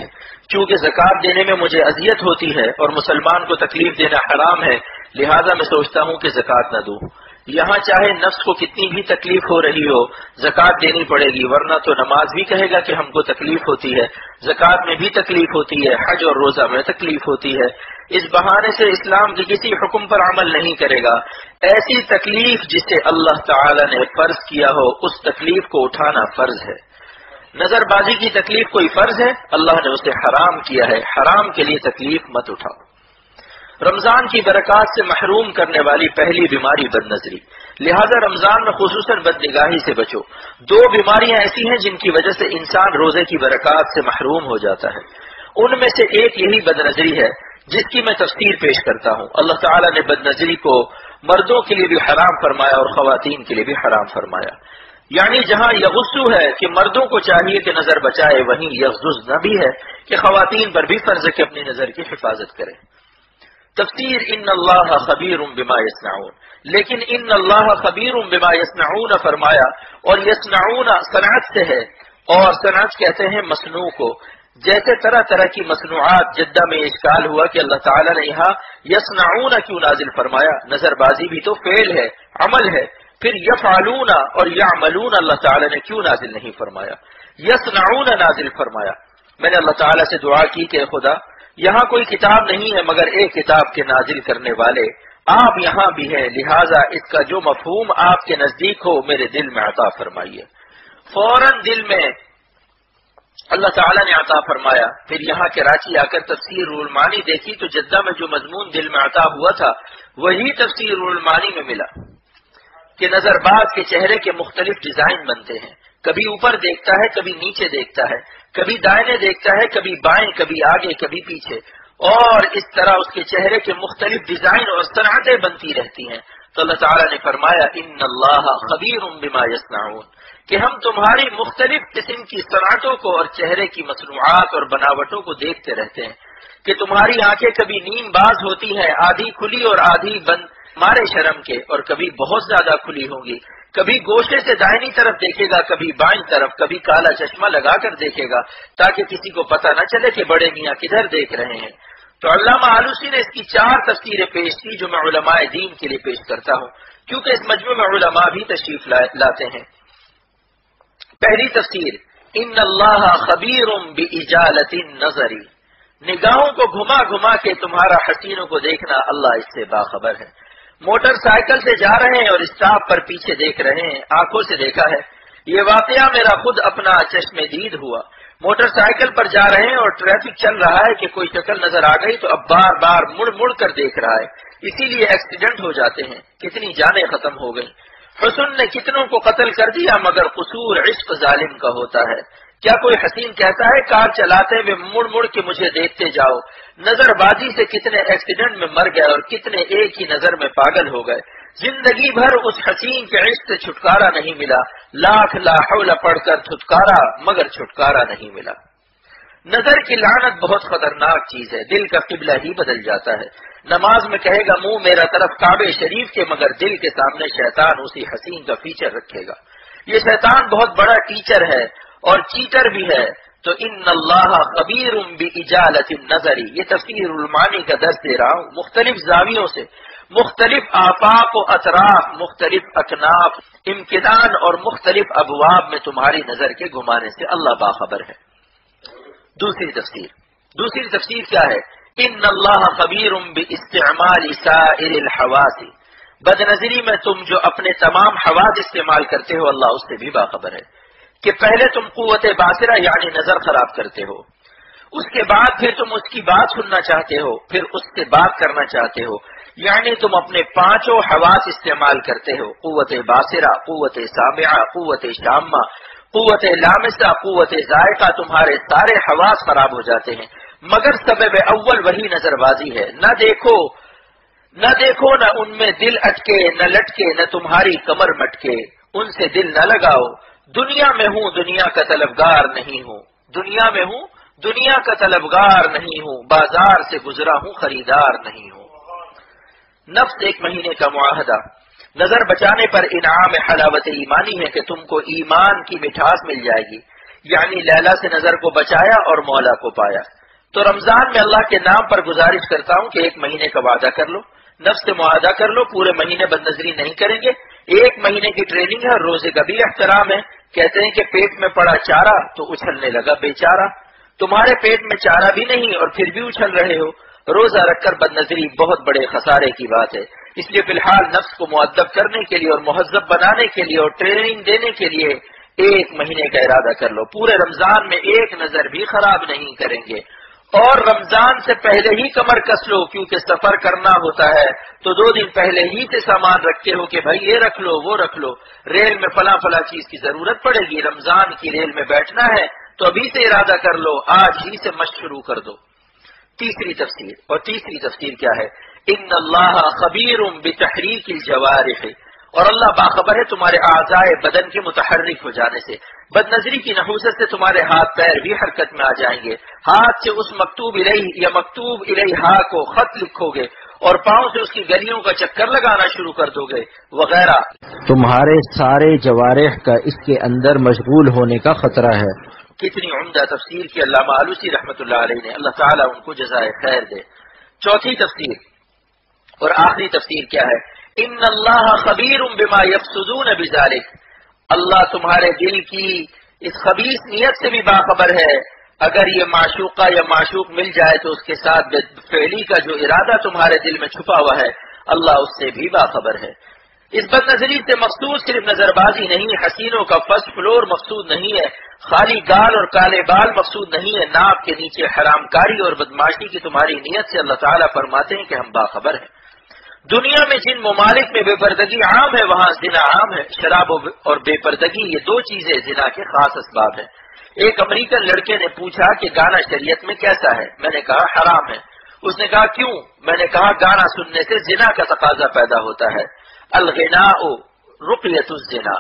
چونکہ زکوٰۃ دینے میں مجھے اذیت ہوتی ہے اور مسلمان کو تکلیف دینا حرام ہے، لہذا میں سوچتا ہوں کہ زکوٰۃ نہ دوں. یہاں چاہے نفس کو کتنی بھی تکلیف ہو رہی ہو زکوٰۃ دینی پڑے گی، ورنہ تو نماز بھی کہے گا کہ ہم کو تکلیف ہوتی ہے، زکوٰۃ میں بھی تکلیف ہوتی ہے، حج اور روزہ میں تکلیف ہوتی ہے. اس بہانے سے اسلام کے کسی حکم پر عمل نہیں کرے گا. ایسی تکلیف جسے اللہ تعالی نے فرض کیا ہو اس تکلیف کو اٹھانا فرض ہے. نظر بازی کی تکلیف کوئی فرض ہے؟ اللہ نے اسے حرام کیا ہے. حرام کے لیے تکلیف مت اٹھاؤ. رمضان کی برکات سے محروم کرنے والی پہلی بیماری بدنظری، لہذا رمضان میں خصوصاً بدنگاہی سے بچو. دو بیماریاں ایسی ہیں جن کی وجہ سے انسان روزے کی برکات سے محروم ہو جاتا ہے. ان میں سے ایک یہی بدنظری ہے جس کی میں تفسیر پیش کرتا ہوں. اللہ تعالیٰ نے بدنظری کو مردوں کے لیے بھی حرام فرمایا اور خواتین کے لیے بھی حرام فرمایا. یعنی جہاں یغضو ہے کہ مردوں کو چاہیے کہ نظر بچائے، وہیں یغضض بھی ہے کہ خواتین پر بھی فرض ہے کہ اپنی نظر کی حفاظت کرے. تفسیر ان اللہ خبیر بما یصنعون، لیکن ان اللہ خبیر بما یصنعون فرمایا، اور یصنعون صنعت سے ہے، اور صنعت کہتے ہیں مصنوع کو. جیسے طرح طرح کی مصنوعات، جدہ میں اشکال ہوا کہ اللہ تعالیٰ نے یہاں یصنعون کیوں نازل فرمایا؟ نظر بازی بھی تو فعل ہے، عمل ہے. پھر یفعلون اور یعملون اللہ تعالیٰ نے کیوں نازل نہیں فرمایا؟ یصنعون نازل فرمایا. میں نے اللہ تعالیٰ سے دعا کی کہ خدا یہاں کوئی کتاب نہیں ہے مگر ایک کتاب کے نازل کرنے والے آپ یہاں بھی ہیں، لہٰذا اس کا جو مفہوم آپ کے نزدیک ہو میرے دل میں عطا فرمائیے. فوراً دل میں اللہ تعالیٰ نے عطا فرمایا. پھر یہاں کراچی آ کر تفسیر روح المعانی دیکھی تو جدہ میں جو مضمون دل میں عطا ہوا تھا وہی تفسیر روح المعانی میں ملا کہ نظر باز کے چہرے کے مختلف ڈیزائن بنتے ہیں. کبھی اوپر دیکھتا ہے، کبھی نیچے دیکھتا ہے، کبھی دائیں دیکھتا ہے، کبھی بائیں، کبھی آگے، کبھی پیچھے، اور اس طرح اس کے چہرے کے مختلف ڈیزائن اور صنعتیں بنتی رہتی ہیں. تو اللہ تعالیٰ نے فرمایا ان اللہ خبیر بما یصنعون، کہ ہم تمہاری مختلف قسم کی صنعتوں کو اور چہرے کی مصنوعات اور بناوٹوں کو دیکھتے رہتے ہیں کہ تمہاری آنکھیں کبھی نیم باز ہوتی ہیں، آدھی کھلی اور آدھی بند مارے شرم کے، اور کبھی بہت زیادہ کھلی ہوں گی. کبھی گوشے سے دائنی طرف دیکھے گا، کبھی بائیں طرف، کبھی کالا چشمہ لگا کر دیکھے گا تاکہ کسی کو پتہ نہ چلے کہ بڑے میاں کدھر دیکھ رہے ہیں. تو علامہ آلوسی نے اس کی 4 تفسیریں پیش کی جو میں علماء دین کے لیے پیش کرتا ہوں کیونکہ اس مجموعے میں علماء بھی تشریف لاتے ہیں. پہلی تفسیر ان اللہ خبیر باجالۃ النظر، نگاہوں کو گھما گھما کے تمہارا حسینوں کو دیکھنا اللہ اس سے باخبر ہے. موٹر سائیکل سے جا رہے ہیں اور اسٹاپ پر پیچھے دیکھ رہے ہیں، آنکھوں سے دیکھا ہے. یہ واقعہ میرا خود اپنا چشم دید ہوا. موٹر سائیکل پر جا رہے ہیں اور ٹریفک چل رہا ہے کہ کوئی شکل نظر آ گئی تو اب بار بار مڑ مڑ کر دیکھ رہا ہے، اسی لیے ایکسیڈنٹ ہو جاتے ہیں. کتنی جانیں ختم ہو گئیں. حسن نے کتنوں کو قتل کر دیا مگر قصور عشق ظالم کا ہوتا ہے. کیا کوئی حسین کہتا ہے کار چلاتے ہوئے مڑ مڑ کے مجھے دیکھتے جاؤ؟ نظر بازی سے کتنے ایکسیڈنٹ میں مر گئے اور کتنے ایک ہی نظر میں پاگل ہو گئے. زندگی بھر اس حسین کے عشق سے چھٹکارا نہیں ملا، لاکھ لا حول پڑھ کر چھٹکارا مگر چھٹکارا نہیں ملا. نظر کی لعنت بہت خطرناک چیز ہے، دل کا قبلہ ہی بدل جاتا ہے۔ نماز میں کہے گا منہ میرا طرف کعبہ شریف کے، مگر دل کے سامنے شیطان اسی حسین کا فیچر رکھے گا۔ یہ شیطان بہت بڑا ٹیچر ہے اور چیٹر بھی ہے۔ تو ان اللہ خبیر باجالۃ النظر، یہ تفسیر المعانی کا درس دے رہا ہوں، مختلف زاویوں سے، مختلف آفاق و اطراف، مختلف اکناف، امکان اور مختلف ابواب میں تمہاری نظر کے گھمانے سے اللہ باخبر ہے۔ دوسری تفسیر کیا ہے؟ ان اللہ خبیر باستعمال سائر الحواس، بد نظری میں تم جو اپنے تمام حواس استعمال کرتے ہو اللہ اس سے بھی باخبر ہے، کہ پہلے تم قوت باصرہ یعنی نظر خراب کرتے ہو، اس کے بعد پھر تم اس کی بات سننا چاہتے ہو، پھر اس سے بات کرنا چاہتے ہو، یعنی تم اپنے پانچوں حواس استعمال کرتے ہو، قوت باصرہ، قوت سامعہ، قوت شامہ، قوت لامسہ، قوت ذائقہ، تمہارے سارے حواس خراب ہو جاتے ہیں، مگر سبب اول وہی نظر بازی ہے۔ نہ دیکھو نہ ان میں دل اٹکے، نہ لٹکے، نہ تمہاری کمر مٹکے، ان سے دل نہ لگاؤ۔ دنیا میں ہوں دنیا کا طلبگار نہیں ہوں، دنیا میں ہوں دنیا کا طلبگار نہیں ہوں، بازار سے گزرا ہوں خریدار نہیں ہوں۔ نفس ایک مہینے کا معاہدہ، نظر بچانے پر انعام حلاوت ایمانی ہے کہ تم کو ایمان کی مٹھاس مل جائے گی، یعنی لیلا سے نظر کو بچایا اور مولا کو پایا۔ تو رمضان میں اللہ کے نام پر گزارش کرتا ہوں کہ ایک مہینے کا وعدہ کر لو، نفس سے معاہدہ کر لو، پورے مہینے بد نظری نہیں کریں گے، ایک مہینے کی ٹریننگ ہے، روزے کا بھی احترام ہے۔ کہتے ہیں کہ پیٹ میں پڑا چارہ تو اچھلنے لگا بیچارہ، تمہارے پیٹ میں چارہ بھی نہیں اور پھر بھی اچھل رہے ہو۔ روزہ رکھ کر بد نظری بہت بڑے خسارے کی بات ہے، اس لیے فی الحال نفس کو مؤدب کرنے کے لیے اور مہذب بنانے کے لیے اور ٹریننگ دینے کے لیے ایک مہینے کا ارادہ کر لو، پورے رمضان میں ایک نظر بھی خراب نہیں کریں گے، اور رمضان سے پہلے ہی کمر کس لو، کیونکہ سفر کرنا ہوتا ہے تو 2 دن پہلے ہی سے سامان رکھتے ہو کہ بھائی یہ رکھ لو وہ رکھ لو، ریل میں فلاں چیز کی ضرورت پڑے گی، رمضان کی ریل میں بیٹھنا ہے تو ابھی سے ارادہ کر لو، آج ہی سے مشق شروع کر دو۔ تیسری تفسیر کیا ہے؟ ان اللہ خبیر بتحریک الجوارح، اور اللہ باخبر ہے تمہارے اعضائے بدن کے متحرک ہو جانے سے۔ بد نظری کی نحوست سے تمہارے ہاتھ پیر بھی حرکت میں آ جائیں گے، ہاتھ سے اس مکتوب الیہ یا مکتوب الیہا کو خط لکھو گے اور پاؤں سے اس کی گلیوں کا چکر لگانا شروع کر دو گے وغیرہ۔ تمہارے سارے جوارح کا اس کے اندر مشغول ہونے کا خطرہ ہے۔ کتنی عمدہ تفسیر کی علامہ آلوسی رحمۃ اللہ علیہ نے، اللہ تعالیٰ ان کو جزائے خیر دے۔ چوتھی تفسیر اور آخری تفسیر کیا ہے؟ ان اللہ خبیر بما یفسدون بذلک، اللہ تمہارے دل کی اس خبیث نیت سے بھی باخبر ہے، اگر یہ معشوقہ یا معشوق مل جائے تو اس کے ساتھ فعلی کا جو ارادہ تمہارے دل میں چھپا ہوا ہے اللہ اس سے بھی باخبر ہے۔ اس بد نظری سے مقصود صرف نظر بازی نہیں، حسینوں کا فرسٹ فلور مقصود نہیں ہے، خالی گال اور کالے بال مقصود نہیں ہے، ناپ کے نیچے حرام کاری اور بدماشی کی تمہاری نیت سے اللہ تعالیٰ فرماتے ہیں کہ ہم باخبر ہیں۔ دنیا میں جن ممالک میں بے پردگی عام ہے وہاں زنا عام ہے، شراب اور بے پردگی یہ 2 چیزیں زنا کے خاص اسباب ہیں۔ ایک امریکن لڑکے نے پوچھا کہ گانا شریعت میں کیسا ہے؟ میں نے کہا حرام ہے۔ اس نے کہا کیوں؟ میں نے کہا گانا سننے سے زنا کا تقاضا پیدا ہوتا ہے، الغناء رقیۃ الزنا۔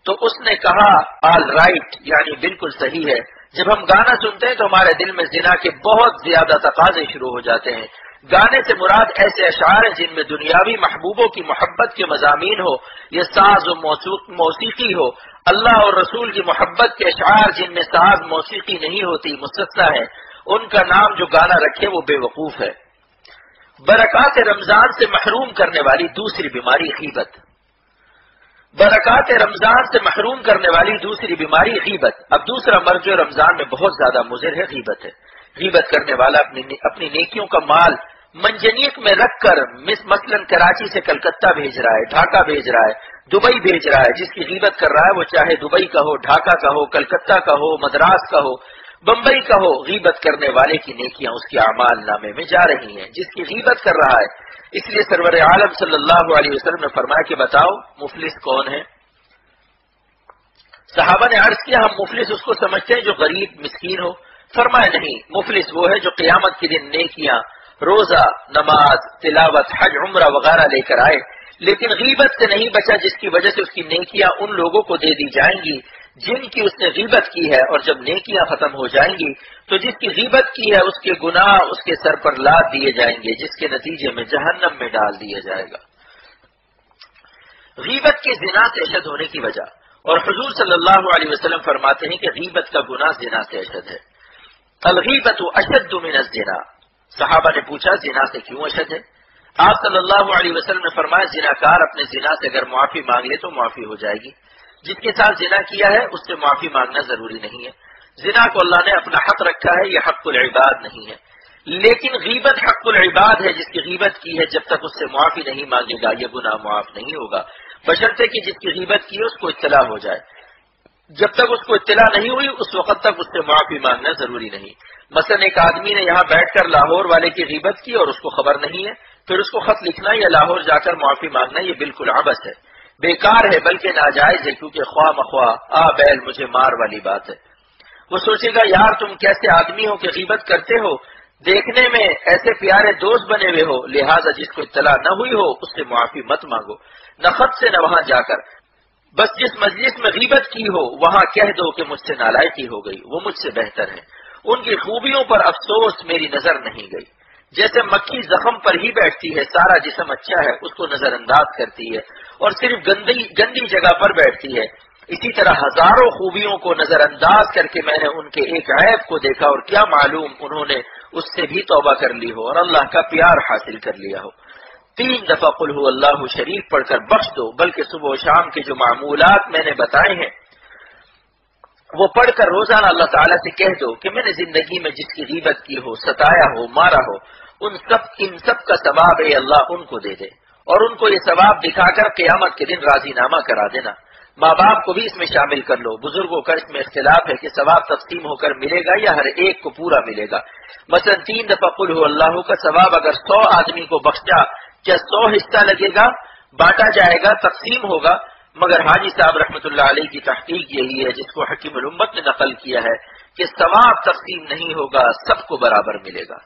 تو اس نے کہا آل رائٹ، یعنی بالکل صحیح ہے، جب ہم گانا سنتے ہیں تو ہمارے دل میں زنا کے بہت زیادہ تقاضے شروع ہو جاتے ہیں۔ گانے سے مراد ایسے اشعار ہیں جن میں دنیاوی محبوبوں کی محبت کے مضامین ہو، یہ ساز و موسیقی ہو، اللہ اور رسول کی محبت کے اشعار جن میں ساز موسیقی نہیں ہوتی مستثنیٰ ہے، ان کا نام جو گانا رکھے وہ بے وقوف ہے۔ برکات رمضان سے محروم کرنے والی دوسری بیماری غیبت، برکات رمضان سے محروم کرنے والی دوسری بیماری غیبت۔ اب دوسرا مرض جو رمضان میں بہت زیادہ مضر ہے غیبت ہے۔ غیبت کرنے والا اپنی نیکیوں کا مال منجنیق میں رکھ کر مثلا کراچی سے کلکتہ بھیج رہا ہے، ڈھاکہ بھیج رہا ہے، دبئی بھیج رہا ہے، جس کی غیبت کر رہا ہے وہ چاہے دبئی کا ہو، ڈھاکہ کا ہو، کلکتہ کا ہو، مدراس کا ہو، بمبئی کا ہو، غیبت کرنے والے کی نیکیاں اس کے اعمال نامے میں جا رہی ہیں جس کی غیبت کر رہا ہے۔ اس لیے سرور عالم صلی اللہ علیہ وسلم نے فرمایا کہ بتاؤ مفلس کون ہے؟ صحابہ نے عرض کیا ہم مفلس اس کو سمجھتے ہیں جو غریب مسکین ہو۔ فرمایا نہیں، مفلس وہ ہے جو قیامت کے دن نیکیاں، روزہ، نماز، تلاوت، حج، عمرہ وغیرہ لے کر آئے لیکن غیبت سے نہیں بچا، جس کی وجہ سے اس کی نیکیاں ان لوگوں کو دے دی جائیں گی جن کی اس نے غیبت کی ہے، اور جب نیکیاں ختم ہو جائیں گی تو جس کی غیبت کی ہے اس کے گناہ اس کے سر پر لاد دیے جائیں گے، جس کے نتیجے میں جہنم میں ڈال دیا جائے گا۔ غیبت کے زنا سے اشد ہونے کی وجہ، اور حضور صلی اللہ علیہ وسلم فرماتے ہیں کہ غیبت کا گناہ زنا سے اشد ہے۔ الغیبت اشد من الزنا، صحابہ نے پوچھا زنا سے کیوں اشد ہے؟ آپ صلی اللہ علیہ وسلم نے فرمایا زناکار اپنے زنا سے اگر معافی مانگ لے تو معافی ہو جائے گی، جس کے ساتھ زنا کیا ہے اس سے معافی مانگنا ضروری نہیں ہے۔ زنا کو اللہ نے اپنا حق رکھا ہے، یہ حق العباد نہیں ہے، لیکن غیبت حق العباد ہے۔ جس کی غیبت کی ہے جب تک اس سے معافی نہیں مانگے گا یہ گناہ معاف نہیں ہوگا، بشرطے کہ جس کی غیبت کی ہے اس کو اطلاع ہو جائے۔ جب تک اس کو اطلاع نہیں ہوئی اس وقت تک اس سے معافی مانگنا ضروری نہیں۔ مثلا ایک آدمی نے یہاں بیٹھ کر لاہور والے کی غیبت کی اور اس کو خبر نہیں ہے، پھر اس کو خط لکھنا یا لاہور جا کر معافی مانگنا یہ بالکل عبث ہے، بیکار ہے، بلکہ ناجائز ہے، کیونکہ خواہ مخواہ آ بیل مجھے مار والی بات ہے۔ وہ سوچے گا یار تم کیسے آدمی ہو کہ غیبت کرتے ہو، دیکھنے میں ایسے پیارے دوست بنے ہوئے ہو، لہٰذا جس کو اطلاع نہ ہوئی ہو اس سے معافی مت مانگو، نہ خط سے نہ وہاں جا کر، بس جس مجلس میں غیبت کی ہو وہاں کہہ دو کہ مجھ سے نالائقی ہو گئی، وہ مجھ سے بہتر ہے، ان کی خوبیوں پر افسوس میری نظر نہیں گئی۔ جیسے مکھی زخم پر ہی بیٹھتی ہے، سارا جسم اچھا ہے اس کو نظر انداز کرتی ہے اور صرف گندی جگہ پر بیٹھتی ہے، اسی طرح ہزاروں خوبیوں کو نظر انداز کر کے میں نے ان کے ایک عیب کو دیکھا، اور کیا معلوم انہوں نے اس سے بھی توبہ کر لی ہو اور اللہ کا پیار حاصل کر لیا ہو۔ 3 دفعہ قل هو اللہ شریف پڑھ کر بخش دو، بلکہ صبح و شام کے جو معمولات میں نے بتائے ہیں وہ پڑھ کر روزانہ اللہ تعالیٰ سے کہہ دو کہ میں نے زندگی میں جس کی غیبت کی ہو، ستایا ہو، مارا ہو، ان سب کا ثواب اے اللہ ان کو دے دے، اور ان کو یہ ثواب دکھا کر قیامت کے دن راضی نامہ کرا دینا۔ ماں باپ کو بھی اس میں شامل کر لو، بزرگوں کا اس میں اختلاف ہے کہ ثواب تقسیم ہو کر ملے گا یا ہر ایک کو پورا ملے گا۔ مثلا 3 دفعہ قل هو اللہ کا ثواب اگر 100 آدمی کو بخشا، کیا 100 حصہ لگے گا، بانٹا جائے گا، تقسیم ہوگا؟ مگر حاجی صاحب رحمۃ اللہ علیہ کی تحقیق یہی ہے جس کو حکیم الامت نے نقل کیا ہے کہ ثواب تقسیم نہیں ہوگا، سب کو برابر ملے گا۔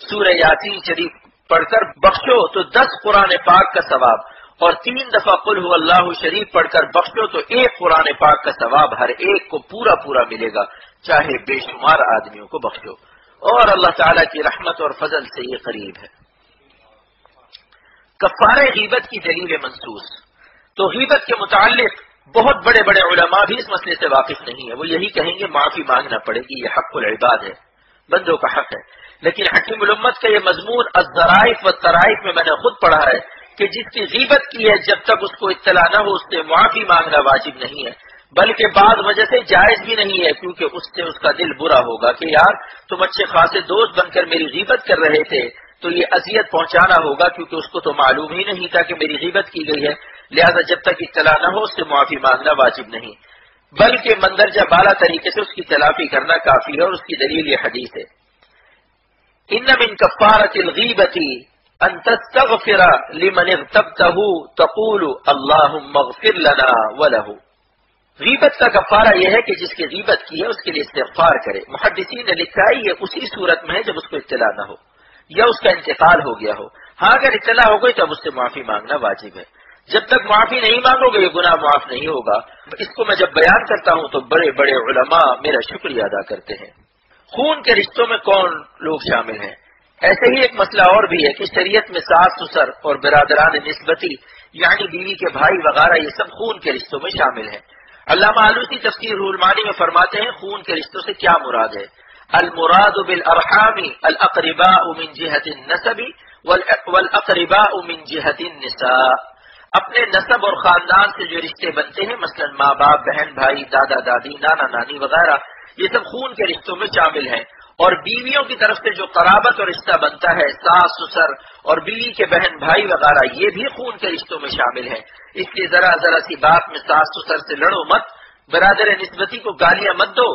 سورہ یاسین شریف پڑھ کر بخشو تو 10 قرآن پاک کا ثواب، اور 3 دفعہ قل هو اللہ شریف پڑھ کر بخشو تو 1 قرآن پاک کا ثواب ہر ایک کو پورا پورا ملے گا، چاہے بے شمار آدمیوں کو بخشو، اور اللہ تعالیٰ کی رحمت اور فضل سے یہ قریب ہے۔ کفارہ غیبت کی دلیل منصوص، تو غیبت کے متعلق بہت بڑے بڑے علماء بھی اس مسئلے سے واقف نہیں ہیں، وہ یہی کہیں گے معافی مانگنا پڑے گی، یہ حق العباد ہے، بندوں کا حق ہے۔ لیکن حکیم الامت کا یہ مضمون الظرائف والطرائف میں نے خود پڑھا ہے کہ جس کی غیبت کی ہے جب تک اس کو اطلاع نہ ہو اس سے معافی مانگنا واجب نہیں ہے، بلکہ بعض وجہ سے جائز بھی نہیں ہے، کیونکہ اس سے اس کا دل برا ہوگا کہ یار تم اچھے خاصے دوست بن کر میری غیبت کر رہے تھے، تو یہ اذیت پہنچانا ہوگا کیونکہ اس کو تو معلوم ہی نہیں تھا کہ میری غیبت کی گئی ہے، لہذا جب تک اطلاع نہ ہو اس سے معافی مانگنا واجب نہیں، بلکہ مندرجہ بالا طریقے سے اس کی تلافی کرنا کافی ہے، اور اس کی دلیل یہ حدیث ہے ان من کفارۃ الغیبۃ ان تستغفر لمن اغتبته تقول اللهم اغفر لنا وله۔ غیبت کا کفارہ یہ ہے کہ جس کی غیبت کی ہے اس کے لیے استغفار کرے۔ محدثین نے لکھا ہے یہ اسی صورت میں ہے جب اس کو اطلاع نہ ہو یا اس کا انتقال ہو گیا ہو، ہاں اگر اطلاع ہو گئی تو اب اس سے معافی مانگنا واجب ہے، جب تک معافی نہیں مانگو گے یہ گناہ معاف نہیں ہوگا۔ اس کو میں جب بیان کرتا ہوں تو بڑے بڑے علماء میرا شکریہ ادا کرتے ہیں۔ خون کے رشتوں میں کون لوگ شامل ہیں؟ ایسے ہی ایک مسئلہ اور بھی ہے کہ شریعت میں ساس سسر اور برادران نسبتی یعنی بیوی کے بھائی وغیرہ یہ سب خون کے رشتوں میں شامل ہیں۔ علامہ آلوسی تفسیر روح المعانی میں فرماتے ہیں خون کے رشتوں سے کیا مراد ہے؟ المراد بالارحام الاقرباء من جهة النسب والاقرباء من جهة النساء، اپنے نسب اور خاندان سے جو رشتے بنتے ہیں، مثلا ماں باپ، بہن بھائی، دادا دادی، نانا نانی وغیرہ، یہ سب خون کے رشتوں میں شامل ہیں۔ اور بیویوں کی طرف سے جو قرابت اور رشتہ بنتا ہے، ساس سسر اور بیوی کے بہن بھائی وغیرہ، یہ بھی خون کے رشتوں میں شامل ہیں۔ اس لیے ذرا سی بات میں ساس سسر سے لڑو مت، برادر نسبتی کو گالیاں مت دو،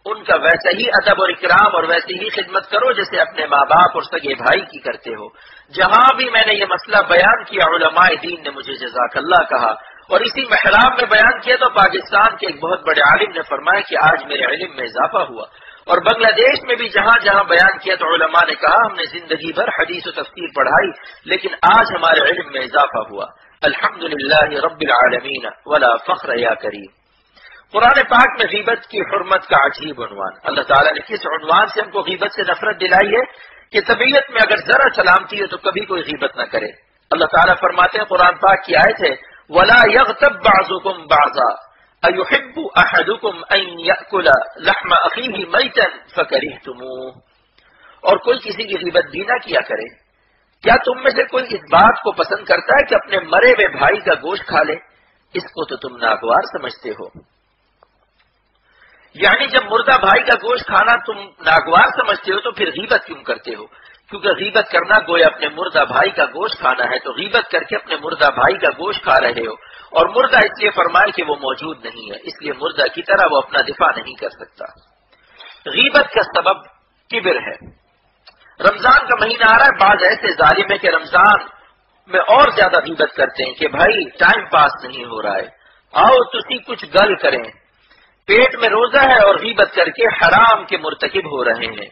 ان کا ویسا ہی ادب اور اکرام اور ویسے ہی خدمت کرو جیسے اپنے ماں باپ اور سگے بھائی کی کرتے ہو۔ جہاں بھی میں نے یہ مسئلہ بیان کیا علماء دین نے مجھے جزاک اللہ کہا، اور اسی محراب میں بیان کیا تو پاکستان کے ایک بہت بڑے عالم نے فرمایا کہ آج میرے علم میں اضافہ ہوا، اور بنگلہ دیش میں بھی جہاں جہاں بیان کیا تو علماء نے کہا ہم نے زندگی بھر حدیث و تفسیر پڑھائی لیکن آج ہمارے علم میں اضافہ ہوا۔ الحمدللہ رب العالمین ولا فخر یا کریم۔ قرآن پاک میں غیبت کی حرمت کا عجیب عنوان، اللہ تعالیٰ نے کس عنوان سے ہم کو غیبت سے نفرت دلائی ہے کہ طبیعت میں اگر ذرا سلامتی ہو تو کبھی کوئی غیبت نہ کرے۔ اللہ تعالیٰ فرماتے ہیں، قرآن پاک کی آیت ہے، وَلَا يَغْتَبْ بَعْضُكُمْ بَعْضًا أَيُحِبُّ أَحَدُكُمْ أَن يَأْكُلَ لَحْمَ أَخِيهِ مَيْتًا فَكَرِهْتُمُوهُ، اور کوئی کسی کی غیبت بھی نہ کیا کرے۔ کیا تم میں سے کوئی اس بات کو پسند کرتا ہے کہ اپنے مرے ہوئے بھائی کا گوشت کھا لے؟ اس کو تو تم ناگوار سمجھتے ہو۔ یعنی جب مردہ بھائی کا گوشت کھانا تم ناگوار سمجھتے ہو تو پھر غیبت کیوں کرتے ہو؟ کیونکہ غیبت کرنا گویا اپنے مردہ بھائی کا گوشت کھانا ہے، تو غیبت کر کے اپنے مردہ بھائی کا گوشت کھا رہے ہو، اور مردہ اس لیے فرمائے کہ وہ موجود نہیں ہے، اس لیے مردہ کی طرح وہ اپنا دفاع نہیں کر سکتا۔ غیبت کا سبب کبر ہے۔ رمضان کا مہینہ آ رہا ہے، بعض ایسے ظالم ہے کہ رمضان میں اور زیادہ غیبت کرتے ہیں کہ بھائی ٹائم پاس نہیں ہو رہا ہے، آؤ تسی کچھ گل کریں، پیٹ میں روزہ ہے اور غیبت کر کے حرام کے مرتکب ہو رہے ہیں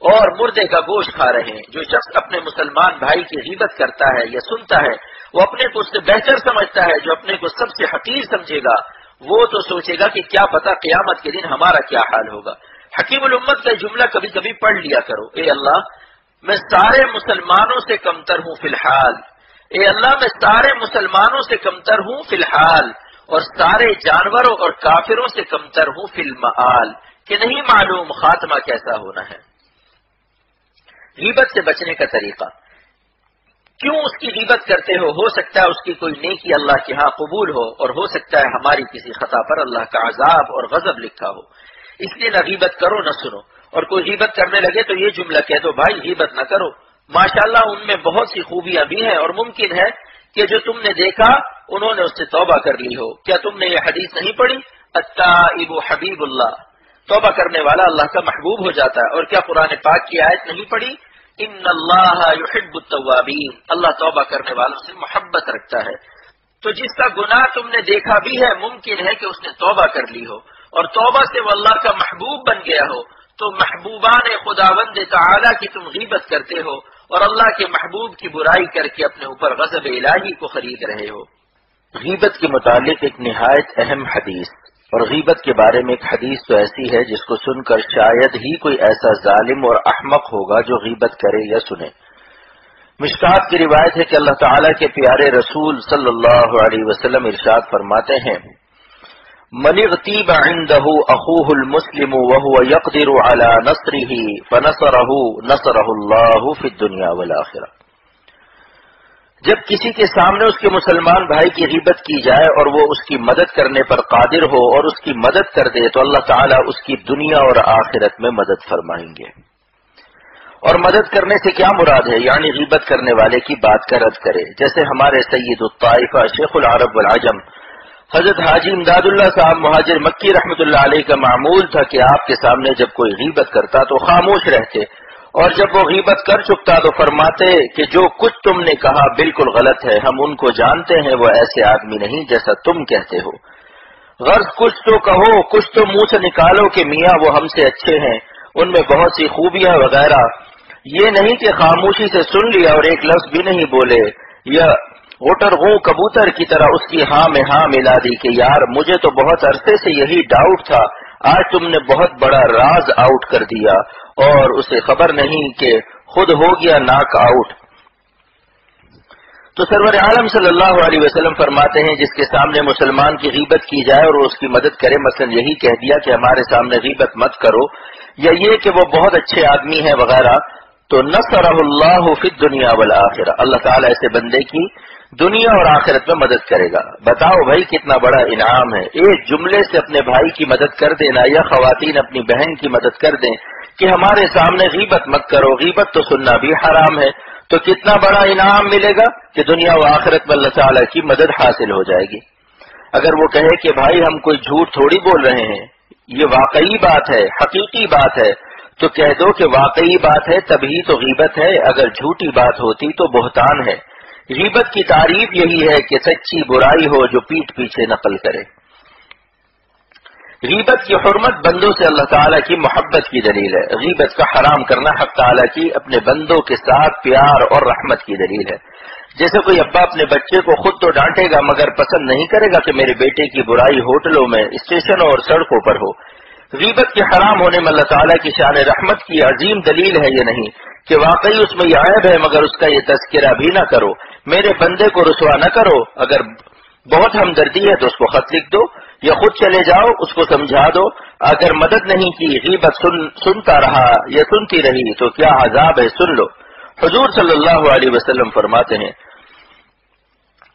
اور مردے کا گوشت کھا رہے ہیں۔ جو شخص اپنے مسلمان بھائی کی غیبت کرتا ہے یا سنتا ہے، وہ اپنے کو اس سے بہتر سمجھتا ہے۔ جو اپنے کو سب سے حقیر سمجھے گا وہ تو سوچے گا کہ کیا پتا قیامت کے دن ہمارا کیا حال ہوگا۔ حکیم الامت کا جملہ کبھی کبھی پڑھ لیا کرو، اے اللہ میں سارے مسلمانوں سے کمتر ہوں فی الحال، اے اللہ میں سارے مسلمانوں سے کمتر ہوں فی الحال، اور سارے جانوروں اور کافروں سے کمتر ہوں فی المآل، کہ نہیں معلوم خاتمہ کیسا ہونا ہے۔ غیبت سے بچنے کا طریقہ، کیوں اس کی غیبت کرتے ہو سکتا ہے اس کی کوئی نیکی اللہ کے ہاں قبول ہو، اور ہو سکتا ہے ہماری کسی خطا پر اللہ کا عذاب اور غضب لکھا ہو، اس لیے نہ غیبت کرو نہ سنو۔ اور کوئی غیبت کرنے لگے تو یہ جملہ کہہ دو، بھائی غیبت نہ کرو، ماشاءاللہ ان میں بہت سی خوبیاں بھی ہیں، اور ممکن ہے کہ جو تم نے دیکھا انہوں نے اس سے توبہ کر لی ہو۔ کیا تم نے یہ حدیث نہیں پڑھی، التائب حبیب اللہ، توبہ کرنے والا اللہ کا محبوب ہو جاتا ہے؟ اور کیا قرآن پاک کی آیت نہیں پڑھی، ان اللہ یحب التوابین، اللہ توبہ کرنے والوں سے محبت رکھتا ہے؟ تو جس کا گناہ تم نے دیکھا بھی ہے ممکن ہے کہ اس نے توبہ کر لی ہو، اور توبہ سے وہ اللہ کا محبوب بن گیا ہو، تو محبوبان خداوند تعالی کی تم غیبت کرتے ہو اور اللہ کے محبوب کی برائی کر کے اپنے اوپر غضب الہی کو خرید رہے ہو۔ غیبت کے متعلق ایک نہایت اہم حدیث، اور غیبت کے بارے میں ایک حدیث تو ایسی ہے جس کو سن کر شاید ہی کوئی ایسا ظالم اور احمق ہوگا جو غیبت کرے یا سنے۔ مشکات کی روایت ہے کہ اللہ تعالیٰ کے پیارے رسول صلی اللہ علیہ وسلم ارشاد فرماتے ہیں، من اغتیب عنده اخوه المسلم وهو يقدر على نصره فنصره اللہ فی الدنیا والآخرہ۔ جب کسی کے سامنے اس کے مسلمان بھائی کی غیبت کی جائے اور وہ اس کی مدد کرنے پر قادر ہو اور اس کی مدد کر دے تو اللہ تعالیٰ اس کی دنیا اور آخرت میں مدد فرمائیں گے۔ اور مدد کرنے سے کیا مراد ہے؟ یعنی غیبت کرنے والے کی بات کا رد کرے، جیسے ہمارے سید الطائفہ شیخ العرب والعجم حضرت حاجی امداد اللہ صاحب مہاجر مکی رحمۃ اللہ علیہ کا معمول تھا کہ آپ کے سامنے جب کوئی غیبت کرتا تو خاموش رہتے، اور جب وہ غیبت کر چکتا تو فرماتے کہ جو کچھ تم نے کہا بالکل غلط ہے، ہم ان کو جانتے ہیں، وہ ایسے آدمی نہیں جیسا تم کہتے ہو، غرض کچھ تو کہو، کچھ تو منہ سے نکالو کہ میاں وہ ہم سے اچھے ہیں، ان میں بہت سی خوبیاں وغیرہ، یہ نہیں کہ خاموشی سے سن لیا اور ایک لفظ بھی نہیں بولے، یا غٹر غوں کبوتر کی طرح اس کی ہاں میں ہاں ملا دی کہ یار مجھے تو بہت عرصے سے یہی ڈاؤٹ تھا، آج تم نے بہت بڑا راز آؤٹ کر دیا، اور اسے خبر نہیں کہ خود ہو گیا ناک آؤٹ۔ تو سرور عالم صلی اللہ علیہ وسلم فرماتے ہیں جس کے سامنے مسلمان کی غیبت کی جائے اور اس کی مدد کرے، مثلا یہی کہہ دیا کہ ہمارے سامنے غیبت مت کرو، یا یہ کہ وہ بہت اچھے آدمی ہیں وغیرہ، تو نصرہ اللہ فی الدنیا والآخرہ، اللہ تعالیٰ ایسے بندے کی دنیا اور آخرت میں مدد کرے گا۔ بتاؤ بھائی کتنا بڑا انعام ہے، ایک جملے سے اپنے بھائی کی مدد کر دینا، یا خواتین اپنی بہن کی مدد کر دیں کہ ہمارے سامنے غیبت مت کرو، غیبت تو سننا بھی حرام ہے، تو کتنا بڑا انعام ملے گا کہ دنیا و آخرت میں اللہ تعالیٰ کی مدد حاصل ہو جائے گی۔ اگر وہ کہے کہ بھائی ہم کوئی جھوٹ تھوڑی بول رہے ہیں، یہ واقعی بات ہے، حقیقی بات ہے، تو کہہ دو کہ واقعی بات ہے تبھی تو غیبت ہے، اگر جھوٹی بات ہوتی تو بہتان ہے۔ غیبت کی تعریف یہی ہے کہ سچی برائی ہو جو پیٹھ پیچھے نقل کرے۔ غیبت کی حرمت بندوں سے اللہ تعالیٰ کی محبت کی دلیل ہے، غیبت کا حرام کرنا حق تعالیٰ کی اپنے بندوں کے ساتھ پیار اور رحمت کی دلیل ہے۔ جیسے کوئی ابا اپنے بچے کو خود تو ڈانٹے گا مگر پسند نہیں کرے گا کہ میرے بیٹے کی برائی ہوٹلوں میں، اسٹیشنوں اور سڑکوں پر ہو۔ غیبت کے حرام ہونے میں اللہ تعالیٰ کی شان رحمت کی عظیم دلیل ہے یہ نہیں کہ واقعی اس میں یہ عیب ہے مگر اس کا یہ تذکرہ بھی نہ کرو۔ میرے بندے کو رسوا نہ کرو، اگر بہت ہمدردی ہے تو اس کو خط لکھ دو یا خود چلے جاؤ اس کو سمجھا دو۔ اگر مدد نہیں کی، غیبت سنتا رہا یا سنتی رہی تو کیا عذاب ہے، سن لو۔ حضور صلی اللہ علیہ وسلم فرماتے ہیں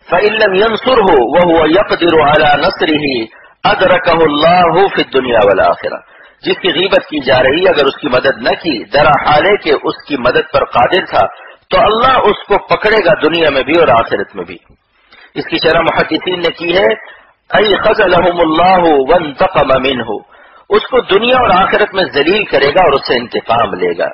فَإِن لَّمْ يَنصُرْهُ وَهُوَ يَقْدِرُ عَلَى نَصْرِهِ أَدْرَكَهُ اللَّهُ فِي الدُّنْيَا وَالْآخِرَةِ، جس کی غیبت کی جا رہی اگر اس کی مدد نہ کی، درا حالے کہ اس کی مدد پر قادر تھا، تو اللہ اس کو پکڑے گا دنیا میں بھی اور آخرت میں بھی۔ اس کی شرح محدثین نے کی ہے اَيْ خَذَلَهُمُ اللَّهُ وَانْتَقَمَ مِنْهُ، اس کو دنیا اور آخرت میں ذلیل کرے گا اور اس سے انتقام لے گا۔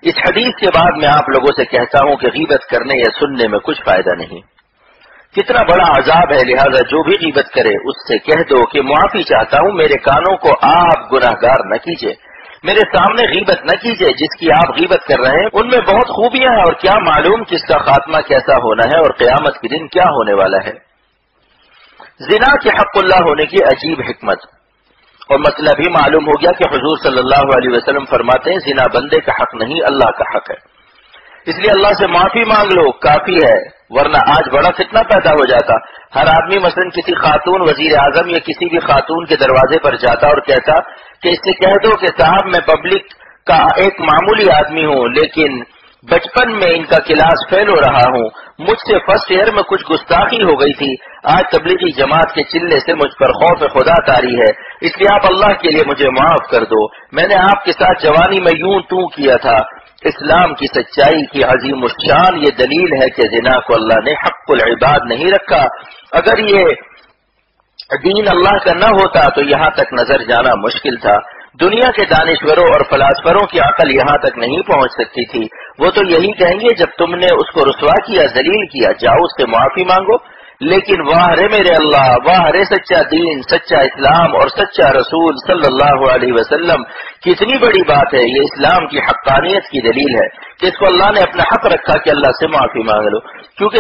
اس حدیث کے بعد میں آپ لوگوں سے کہتا ہوں کہ غیبت کرنے یا سننے میں کچھ فائدہ نہیں، کتنا بڑا عذاب ہے، لہذا جو بھی غیبت کرے اس سے کہہ دو کہ معافی چاہتا ہوں، میرے کانوں کو آپ گناہگار نہ کیجیے، میرے سامنے غیبت نہ کیجیے، جس کی آپ غیبت کر رہے ہیں ان میں بہت خوبیاں ہیں اور کیا معلوم کس کا خاتمہ کیسا ہونا ہے اور قیامت کے دن کیا ہونے والا ہے۔ زنا کے حق اللہ ہونے کی عجیب حکمت اور مسئلہ بھی معلوم ہو گیا کہ حضور صلی اللہ علیہ وسلم فرماتے ہیں زنا بندے کا حق نہیں، اللہ کا حق ہے، اس لیے اللہ سے معافی مانگ لو کافی ہے، ورنہ آج بڑا فتنہ پیدا ہو جاتا۔ ہر آدمی مثلا کسی خاتون وزیر اعظم یا کسی بھی خاتون کے دروازے پر جاتا اور کہتا کہ اس سے کہہ دو کہ صاحب میں پبلک کا ایک معمولی آدمی ہوں لیکن بچپن میں ان کا کلاس فیل ہو رہا ہوں، مجھ سے فرسٹ ایئر میں کچھ گستاخی ہو گئی تھی، آج تبلیغی جماعت کے چلنے سے مجھ پر خوف خدا طاری ہے، اس لیے آپ اللہ کے لیے مجھے معاف کر دو، میں نے آپ کے ساتھ جوانی میں یوں تو کیا تھا۔ اسلام کی سچائی کی عظیم الشان یہ دلیل ہے کہ زنا کو اللہ نے حق العباد نہیں رکھا، اگر یہ دین اللہ کا نہ ہوتا تو یہاں تک نظر جانا مشکل تھا، دنیا کے دانشوروں اور فلاسفروں کی عقل یہاں تک نہیں پہنچ سکتی تھی، وہ تو یہی کہیں گے جب تم نے اس کو رسوا کیا، ذلیل کیا، جاؤ اس سے معافی مانگو، لیکن واہ رے میرے اللہ، واہ رے سچا دین، سچا اسلام اور سچا رسول صلی اللہ علیہ وسلم، کتنی بڑی بات ہے، یہ اسلام کی حقانیت کی دلیل ہے کہ اس کو اللہ نے اپنا حق رکھا کہ اللہ سے معافی مانگ لو، کیونکہ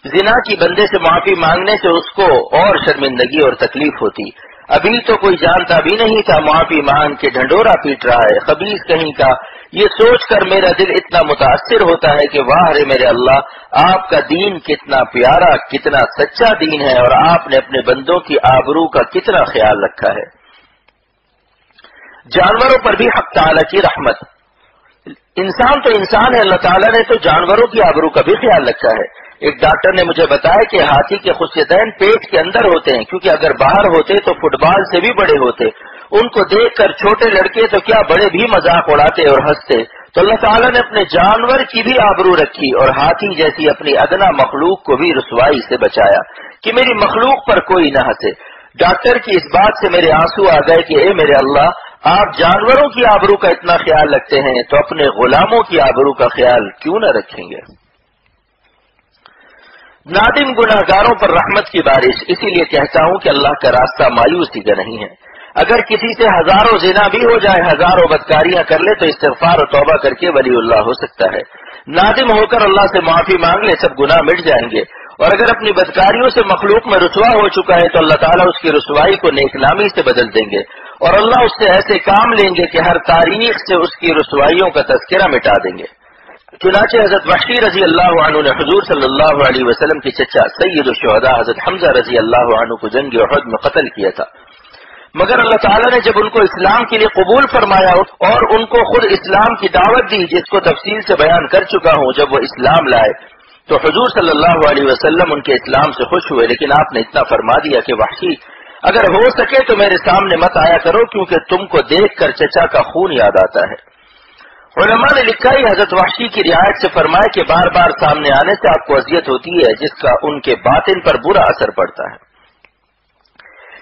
زنا کی بندے سے معافی مانگنے سے اس کو اور شرمندگی اور تکلیف ہوتی، ابھی تو کوئی جانتا بھی نہیں تھا، معافی مانگ کے ڈھنڈورا پیٹ رہا ہے، خبیث کہیں کا، یہ سوچ کر میرا دل اتنا متاثر ہوتا ہے کہ واہ رے میرے اللہ، آپ کا دین کتنا پیارا، کتنا سچا دین ہے اور آپ نے اپنے بندوں کی آبرو کا کتنا خیال رکھا ہے۔ جانوروں پر بھی حق تعالی کی رحمت، انسان تو انسان ہے، اللہ تعالیٰ نے تو جانوروں کی آبرو کا بھی خیال رکھا ہے۔ ایک ڈاکٹر نے مجھے بتایا کہ ہاتھی کے خصیتین پیٹ کے اندر ہوتے ہیں، کیونکہ اگر باہر ہوتے تو فٹ بال سے بھی بڑے ہوتے، ان کو دیکھ کر چھوٹے لڑکے تو کیا بڑے بھی مذاق اڑاتے اور ہنستے، تو اللہ تعالیٰ نے اپنے جانور کی بھی آبرو رکھی اور ہاتھی جیسی اپنی ادنا مخلوق کو بھی رسوائی سے بچایا کہ میری مخلوق پر کوئی نہ ہنسے۔ ڈاکٹر کی اس بات سے میرے آنسو آ گئے کہ اے میرے اللہ، آپ جانوروں کی آبرو کا اتنا خیال رکھتے ہیں تو اپنے غلاموں کی آبرو کا خیال کیوں نہ رکھیں گے۔ نادم گناہگاروں پر رحمت کی بارش، اسی لیے کہتا ہوں کہ اللہ کا راستہ مایوسی کا نہیں ہے، اگر کسی سے ہزاروں زنا بھی ہو جائے، ہزاروں بدکاریاں کر لے تو استغفار و توبہ کر کے ولی اللہ ہو سکتا ہے، نادم ہو کر اللہ سے معافی مانگ لے، سب گناہ مٹ جائیں گے، اور اگر اپنی بدکاریوں سے مخلوق میں رسوا ہو چکا ہے تو اللہ تعالیٰ اس کی رسوائی کو نیک نامی سے بدل دیں گے اور اللہ اس سے ایسے کام لیں گے کہ ہر تاریخ سے اس کی رسوائیوں کا تذکرہ مٹا دیں گے۔ چنانچہ حضرت وحشی رضی اللہ عنہ نے حضور صلی اللہ علیہ وسلم کی چچا سید الشہداء حضرت حمزہ رضی اللہ عنہ کو جنگ احد میں قتل کیا تھا، مگر اللہ تعالیٰ نے جب ان کو اسلام کے لیے قبول فرمایا اور ان کو خود اسلام کی دعوت دی، جس کو تفصیل سے بیان کر چکا ہوں، جب وہ اسلام لائے تو حضور صلی اللہ علیہ وسلم ان کے اسلام سے خوش ہوئے، لیکن آپ نے اتنا فرما دیا کہ وحشی اگر ہو سکے تو میرے سامنے مت آیا کرو، کیونکہ تم کو دیکھ کر چچا کا خون یاد آتا ہے۔ علماء نے لکھا ہے حضرت وحشی کی رعایت سے فرمایا کہ بار بار سامنے آنے سے آپ کو اذیت ہوتی ہے، جس کا ان کے باطن پر برا اثر پڑتا ہے۔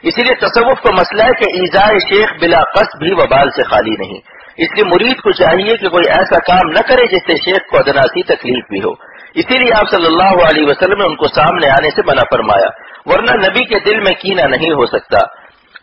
اسی لیے تصوف کا مسئلہ ہے کہ ایذائے شیخ بلا قصد بھی وبال سے خالی نہیں، اس لیے مرید کو چاہیے کہ کوئی ایسا کام نہ کرے جس سے شیخ کو ادنا سی تکلیف بھی ہو، اسی لیے آپ صلی اللہ علیہ وسلم نے ان کو سامنے آنے سے منع فرمایا، ورنہ نبی کے دل میں کینہ نہیں ہو سکتا۔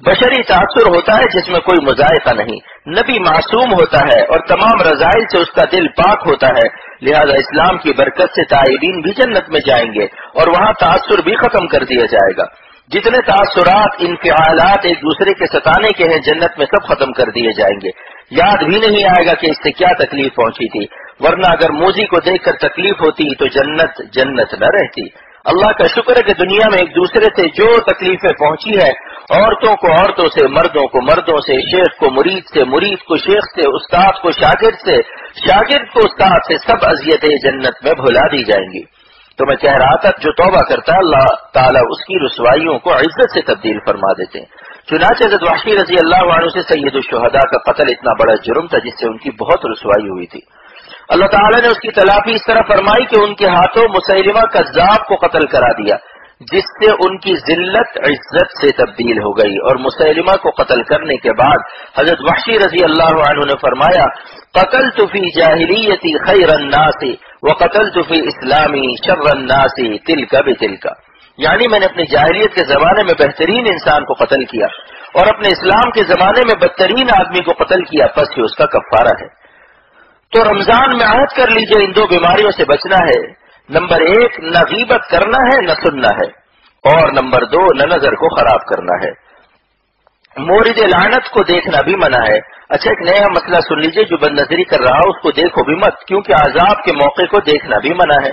بشری تاثر ہوتا ہے جس میں کوئی مذائقہ نہیں. نبی معصوم ہوتا ہے اور تمام رذائل سے اس کا دل پاک ہوتا ہے، لہذا اسلام کی برکت سے تائبین بھی جنت میں جائیں گے اور وہاں تاثر بھی ختم کر دیا جائے گا. جتنے تاثرات انفعالات ایک دوسرے کے ستانے کے ہیں جنت میں سب ختم کر دیے جائیں گے. یاد بھی نہیں آئے گا کہ اس سے کیا تکلیف پہنچی تھی، ورنہ اگر موذی کو دیکھ کر تکلیف ہوتی تو جنت جنت نہ رہتی. اللہ کا شکر ہے کہ دنیا میں ایک دوسرے سے جو تکلیفیں پہنچی ہے، عورتوں کو عورتوں سے، مردوں کو مردوں سے، شیخ کو مرید سے، مرید کو شیخ سے، استاد کو شاگرد سے، شاگرد کو استاد سے، سب اذیتیں جنت میں بھلا دی جائیں گی. تو میں کہہ رہا تھا جو توبہ کرتا ہے اللہ تعالیٰ اس کی رسوائیوں کو عزت سے تبدیل فرما دیتے ہیں. چنانچہ حضرت وحشی رضی اللہ عنہ سے سید الشہداء کا قتل اتنا بڑا جرم تھا جس سے ان کی بہت رسوائی ہوئی تھی. اللہ تعالیٰ نے اس کی تلافی اس طرح فرمائی کہ ان کے ہاتھوں مسیلمہ کذاب کو قتل کرا دیا، جس سے ان کی ذلت عزت سے تبدیل ہو گئی. اور مسیلمہ کو قتل کرنے کے بعد حضرت وحشی رضی اللہ عنہ نے فرمایا قتلت فی جاہلیتی خیر الناس وقتلت فی اسلامی شر الناس تلک بتلک، یعنی میں نے اپنی جاہلیت کے زمانے میں بہترین انسان کو قتل کیا اور اپنے اسلام کے زمانے میں بدترین آدمی کو قتل کیا، پس یہ اس کا کفارہ ہے. تو رمضان میں عہد کر لیجئے ان دو بیماریوں سے بچنا ہے. نمبر 1 نہ غیبت کرنا ہے نہ سننا ہے، اور نمبر 2 نہ نظر کو خراب کرنا ہے. مورد لعنت کو دیکھنا بھی منع ہے. اچھا ایک نیا مسئلہ سن لیجئے، جو بد نظری کر رہا ہو اس کو دیکھو بھی مت، کیونکہ عذاب کے موقع کو دیکھنا بھی منع ہے.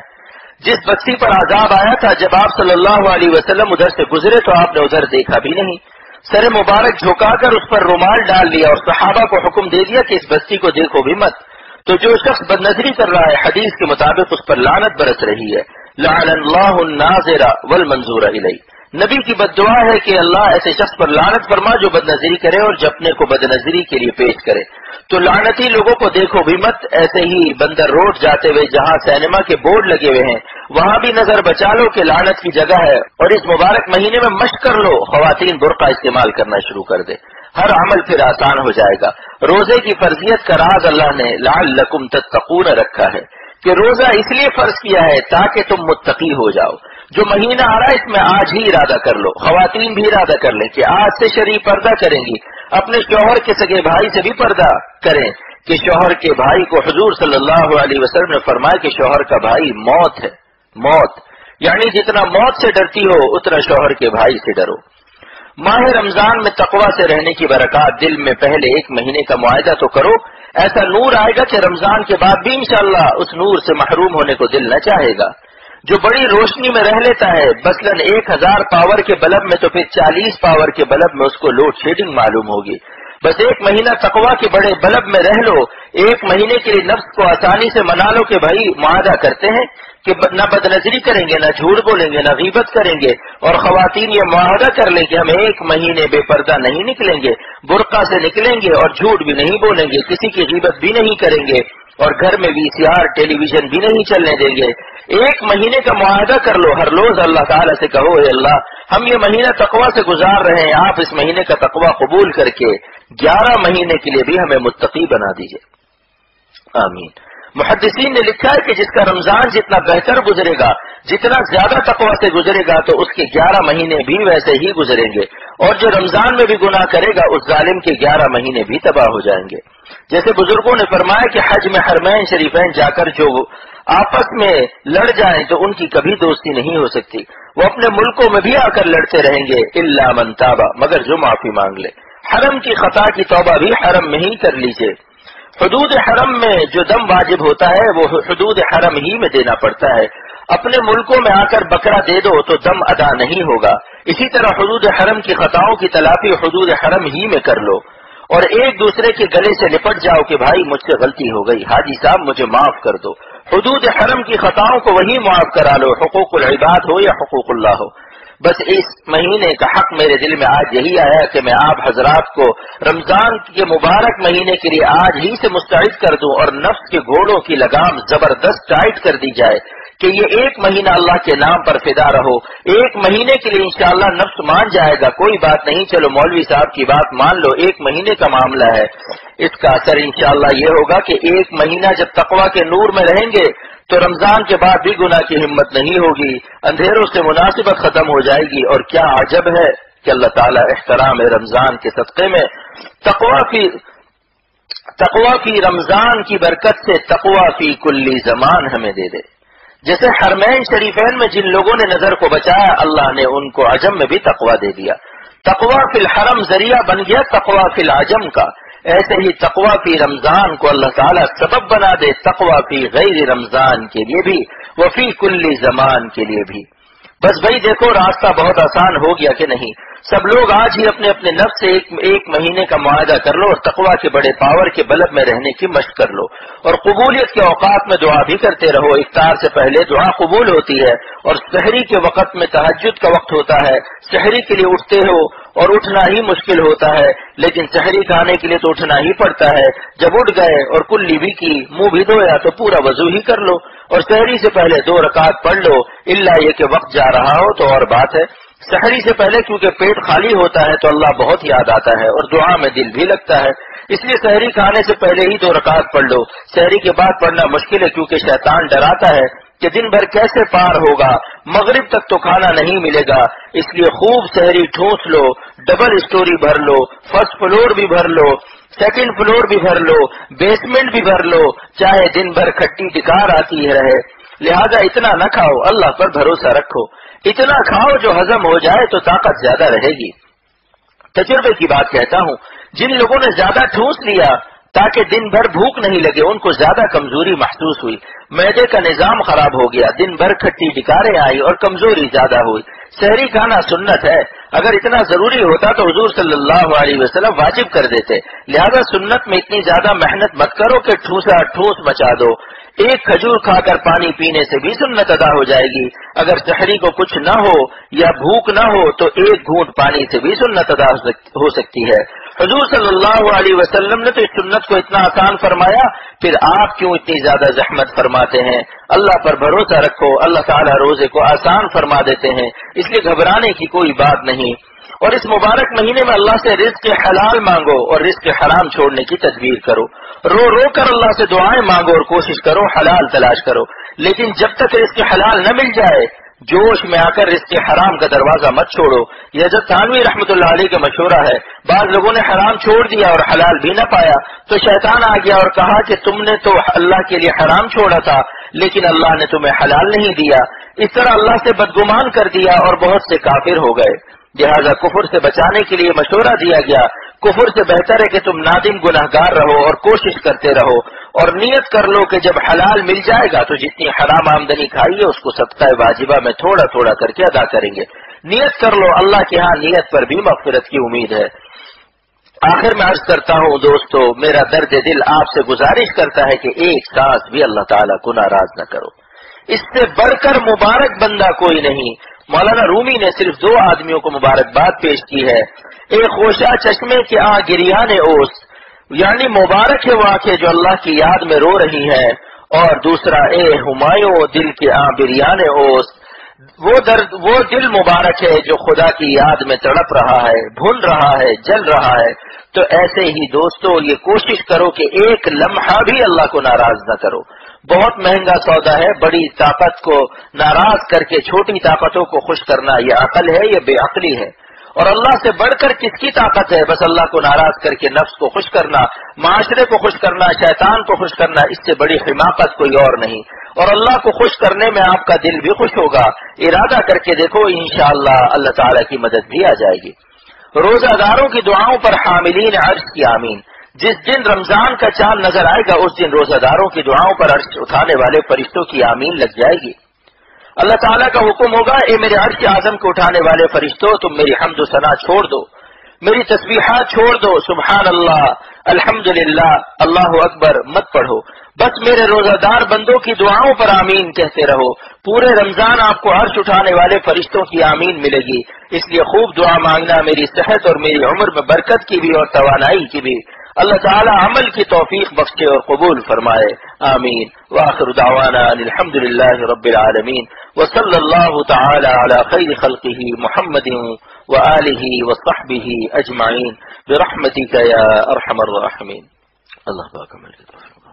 جس بستی پر عذاب آیا تھا جب آپ صلی اللہ علیہ وسلم ادھر سے گزرے تو آپ نے ادھر دیکھا بھی نہیں، سر مبارک جھکا کر اس پر رومال ڈال لیا اور صحابہ کو حکم دے دیا کہ اس بستی کو دیکھو بھی مت. تو جو شخص بد نظری کر رہا ہے حدیث کے مطابق اس پر لعنت برس رہی ہے. لعن اللہ الناظر والمنظور الیہ، نبی کی بد دعا ہے کہ اللہ ایسے شخص پر لعنت فرما جو بد نظری کرے اور جپنے کو بد نظری کے لیے پیش کرے. تو لعنتی لوگوں کو دیکھو بھی مت. ایسے ہی بندر روڈ جاتے ہوئے جہاں سینما کے بورڈ لگے ہوئے ہیں وہاں بھی نظر بچا لو کہ لعنت کی جگہ ہے، اور اس مبارک مہینے میں مشق کر لو خواتین برقع استعمال کرنا شروع کر دے، ہر عمل پھر آسان ہو جائے گا. روزے کی فرضیت کا راز اللہ نے لعلکم تتقون رکھا ہے کہ روزہ اس لیے فرض کیا ہے تاکہ تم متقی ہو جاؤ. جو مہینہ آ رہا ہے اس میں آج ہی ارادہ کر لو، خواتین بھی ارادہ کر لیں کہ آج سے شرعی پردہ کریں گی، اپنے شوہر کے سگے بھائی سے بھی پردہ کریں کہ شوہر کے بھائی کو حضور صلی اللہ علیہ وسلم نے فرمایا کہ شوہر کا بھائی موت ہے، موت یعنی جتنا موت سے ڈرتی ہو اتنا شوہر کے بھائی سے ڈرو. ماہ رمضان میں تقویٰ سے رہنے کی برکات دل میں پہلے 1 مہینے کا معاہدہ تو کرو، ایسا نور آئے گا کہ رمضان کے بعد بھی انشاءاللہ اس نور سے محروم ہونے کو دل نہ چاہے گا. جو بڑی روشنی میں رہ لیتا ہے مثلاً 1000 پاور کے بلب میں تو پھر 40 پاور کے بلب میں اس کو لوڈ شیڈنگ معلوم ہوگی. بس 1 مہینہ تقویٰ کے بڑے بلب میں رہ لو، 1 مہینے کے لیے نفس کو آسانی سے منا لو کہ بھائی معاہدہ کرتے ہیں کہ نہ بد نظری کریں گے، نہ جھوٹ بولیں گے، نہ غیبت کریں گے، اور خواتین یہ معاہدہ کر لیں کہ ہم 1 مہینے بے پردہ نہیں نکلیں گے، برقع سے نکلیں گے اور جھوٹ بھی نہیں بولیں گے، کسی کی غیبت بھی نہیں کریں گے، اور گھر میں VCR ٹیلی ویژن بھی نہیں چلنے دیں گے. 1 مہینے کا معاہدہ کر لو. ہر روز اللہ تعالیٰ سے کہو اے اللہ ہم یہ مہینہ تقویٰ سے گزار رہے ہیں، آپ اس مہینے کا تقویٰ قبول کر کے 11 مہینے کے لیے بھی ہمیں متقی بنا دیجئے. آمین. محدثین نے لکھا ہے کہ جس کا رمضان جتنا بہتر گزرے گا، جتنا زیادہ تقویٰ سے گزرے گا تو اس کے 11 مہینے بھی ویسے ہی گزریں گے، اور جو رمضان میں بھی گناہ کرے گا اس ظالم کے 11 مہینے بھی تباہ ہو جائیں گے. جیسے بزرگوں نے فرمایا کہ حج میں حرمین شریفین جا کر جو آپس میں لڑ جائیں تو ان کی کبھی دوستی نہیں ہو سکتی، وہ اپنے ملکوں میں بھی آ کر لڑتے رہیں گے الا من تابا، مگر جو معافی مانگ لے. حرم کی خطا کی توبہ بھی حرم میں ہی کر لیجئے. حدود حرم میں جو دم واجب ہوتا ہے وہ حدود حرم ہی میں دینا پڑتا ہے. اپنے ملکوں میں آ کر بکرا دے دو تو دم ادا نہیں ہوگا. اسی طرح حدود حرم کی خطاؤں کی تلافی حدود حرم ہی میں کر لو، اور ایک دوسرے کے گلے سے لپٹ جاؤ کہ بھائی مجھ سے غلطی ہو گئی، حاجی صاحب مجھے معاف کر دو. حدود حرم کی خطاؤں کو وہی معاف کرا لو، حقوق العباد ہو یا حقوق اللہ ہو. بس اس مہینے کا حق میرے دل میں آج یہی آیا کہ میں آپ حضرات کو رمضان کے مبارک مہینے کے لیے آج ہی سے مستعد کر دوں، اور نفس کے گھوڑوں کی لگام زبردست ٹائٹ کر دی جائے کہ یہ 1 مہینہ اللہ کے نام پر فدا رہو. 1 مہینے کے لیے انشاءاللہ نفس مان جائے گا، کوئی بات نہیں، چلو مولوی صاحب کی بات مان لو، 1 مہینے کا معاملہ ہے. اس کا اثر انشاءاللہ یہ ہوگا کہ 1 مہینہ جب تقویٰ کے نور میں رہیں گے تو رمضان کے بعد بھی گناہ کی ہمت نہیں ہوگی، اندھیروں سے مناسبت ختم ہو جائے گی. اور کیا عجب ہے کہ اللہ تعالیٰ احترام رمضان کے صدقے میں تقوی فی رمضان کی برکت سے تقوی فی کلی زمان ہمیں دے دے. جیسے حرمین شریفین میں جن لوگوں نے نظر کو بچایا اللہ نے ان کو عجم میں بھی تقوی دے دیا. تقوی فی الحرم ذریعہ بن گیا تقوی فی العجم کا. ایسے ہی تقوی فی رمضان کو اللہ تعالیٰ سبب بنا دے تقوی فی غیر رمضان کے لیے بھی وفی کلی زمان کے لیے بھی. بس بھائی دیکھو راستہ بہت آسان ہو گیا کہ نہیں. سب لوگ آج ہی اپنے اپنے نفس سے ایک مہینے کا معاہدہ کر لو اور تقوی کے بڑے پاور کے بلب میں رہنے کی مشق کر لو اور قبولیت کے اوقات میں دعا بھی کرتے رہو. افطار سے پہلے دعا قبول ہوتی ہے اور سحری کے وقت میں تہجد کا وقت ہوتا ہے. سحری کے لیے اٹھتے ہو اور اٹھنا ہی مشکل ہوتا ہے لیکن سحری کھانے کے لیے تو اٹھنا ہی پڑتا ہے. جب اٹھ گئے اور کلی بھی کی منہ بھی دھویا تو پورا وضو ہی کر لو اور سحری سے پہلے 2 رکعت پڑھ لو. الا یہ کہ وقت جا رہا ہو تو اور بات ہے. سحری سے پہلے کیونکہ پیٹ خالی ہوتا ہے تو اللہ بہت یاد آتا ہے اور دعا میں دل بھی لگتا ہے. اس لیے سحری کھانے سے پہلے ہی 2 رکعت پڑھ لو. سحری کے بعد پڑھنا مشکل ہے کیونکہ شیطان ڈراتا ہے کہ دن بھر کیسے پار ہوگا, مغرب تک تو کھانا نہیں ملے گا. اس لیے خوب سحری ٹھوس لو, ڈبل اسٹوری بھر لو, فرسٹ فلور بھی بھر لو, سیکنڈ فلور بھی بھر لو, بیسمنٹ بھی بھر لو, چاہے دن بھر کھٹی ڈکار آتی رہے. لہذا اتنا نہ کھاؤ, اللہ پر بھروسہ رکھو. اتنا کھاؤ جو ہضم ہو جائے تو طاقت زیادہ رہے گی. تجربے کی بات کہتا ہوں, جن لوگوں نے زیادہ ٹھوس لیا تاکہ دن بھر بھوک نہیں لگے ان کو زیادہ کمزوری محسوس ہوئی. معدے کا نظام خراب ہو گیا, دن بھر کھٹی ڈکاریں آئی اور کمزوری زیادہ ہوئی. سحری کھانا سنت ہے, اگر اتنا ضروری ہوتا تو حضور صلی اللہ علیہ وسلم واجب کر دیتے. لہذا سنت میں اتنی زیادہ محنت مت کرو کہ ٹھوسا ٹھوس مچا دو. ایک کھجور کھا کر پانی پینے سے بھی سنت ادا ہو جائے گی. اگر سحری کو کچھ نہ ہو یا بھوک نہ ہو تو ایک گھونٹ پانی سے بھی سنت ادا ہو سکتی ہے. حضور صلی اللہ علیہ وسلم نے تو اس سنت کو اتنا آسان فرمایا, پھر آپ کیوں اتنی زیادہ زحمت فرماتے ہیں؟ اللہ پر بھروسہ رکھو, اللہ تعالیٰ روزے کو آسان فرما دیتے ہیں, اس لیے گھبرانے کی کوئی بات نہیں. اور اس مبارک مہینے میں اللہ سے رزق حلال مانگو اور رزق حرام چھوڑنے کی تدبیر کرو. رو رو کر اللہ سے دعائیں مانگو اور کوشش کرو حلال تلاش کرو. لیکن جب تک رزق حلال نہ مل جائے جوش میں آ کر رزق حرام کا دروازہ مت چھوڑو. یہ حضرت تھانوی رحمۃ اللہ علیہ کا مشورہ ہے. بعض لوگوں نے حرام چھوڑ دیا اور حلال بھی نہ پایا تو شیطان آ گیا اور کہا کہ تم نے تو اللہ کے لیے حرام چھوڑا تھا لیکن اللہ نے تمہیں حلال نہیں دیا. اس طرح اللہ سے بدگمان کر دیا اور بہت سے کافر ہو گئے. لہذا کفر سے بچانے کے لیے مشورہ دیا گیا. کفر سے بہتر ہے کہ تم نادم گناہگار رہو اور کوشش کرتے رہو اور نیت کر لو کہ جب حلال مل جائے گا تو جتنی حرام آمدنی کھائی ہے اس کو صدقہ واجبہ میں تھوڑا تھوڑا کر کے ادا کریں گے. نیت کر لو, اللہ کے ہاں نیت پر بھی مغفرت کی امید ہے. آخر میں عرض کرتا ہوں دوستو, میرا درد دل آپ سے گزارش کرتا ہے کہ ایک سانس بھی اللہ تعالیٰ کو ناراض نہ کرو. اس سے بڑھ کر مبارک بندہ کوئی نہیں. مولانا رومی نے صرف 2 آدمیوں کو مبارکباد پیش کی ہے. ایک خوشا چشمے کے گریان اوس, یعنی مبارک ہے وہ آنکھیں جو اللہ کی یاد میں رو رہی ہیں, اور دوسرا اے ہمایوں دل کے بریان اوس, وہ دل مبارک ہے جو خدا کی یاد میں تڑپ رہا ہے, بھن رہا ہے, جل رہا ہے. تو ایسے ہی دوستو یہ کوشش کرو کہ ایک لمحہ بھی اللہ کو ناراض نہ کرو. بہت مہنگا سودا ہے. بڑی طاقت کو ناراض کر کے چھوٹی طاقتوں کو خوش کرنا یہ عقل ہے, یہ بے عقلی ہے. اور اللہ سے بڑھ کر کس کی طاقت ہے؟ بس اللہ کو ناراض کر کے نفس کو خوش کرنا, معاشرے کو خوش کرنا, شیطان کو خوش کرنا, اس سے بڑی حماقت کوئی اور نہیں. اور اللہ کو خوش کرنے میں آپ کا دل بھی خوش ہوگا. ارادہ کر کے دیکھو, انشاءاللہ اللہ تعالیٰ کی مدد بھی آ جائے گی. روزہ داروں کی دعاؤں پر حاملین عرش کی آمین. جس دن رمضان کا چاند نظر آئے گا اس دن روزہ داروں کی دعاؤں پر عرش اٹھانے والے فرشتوں کی آمین لگ جائے گی. اللہ تعالیٰ کا حکم ہوگا, اے میرے عرش اعظم کو اٹھانے والے فرشتوں, تم میری حمد و ثنا چھوڑ دو, میری تسبیحات چھوڑ دو, سبحان اللہ, الحمدللہ, اللہ اکبر مت پڑھو. بس میرے روزہ دار بندوں کی دعاؤں پر آمین کہتے رہو. پورے رمضان آپ کو عرش اٹھانے والے فرشتوں کی آمین ملے گی. اس لیے خوب دعا مانگنا, میری صحت اور میری عمر میں برکت کی بھی اور توانائی کی بھی. اللہ تعالی عمل کی توفیق بخشے اور قبول فرمائے, آمین. وآخر دعوانا الحمد للہ رب العالمین, وصلی اللہ تعالی علی خیر خلقہ محمد وآلہ وصحبہ اجمعین برحمتک یا ارحم الراحمین. اللہ پاک عمل کی توفیق.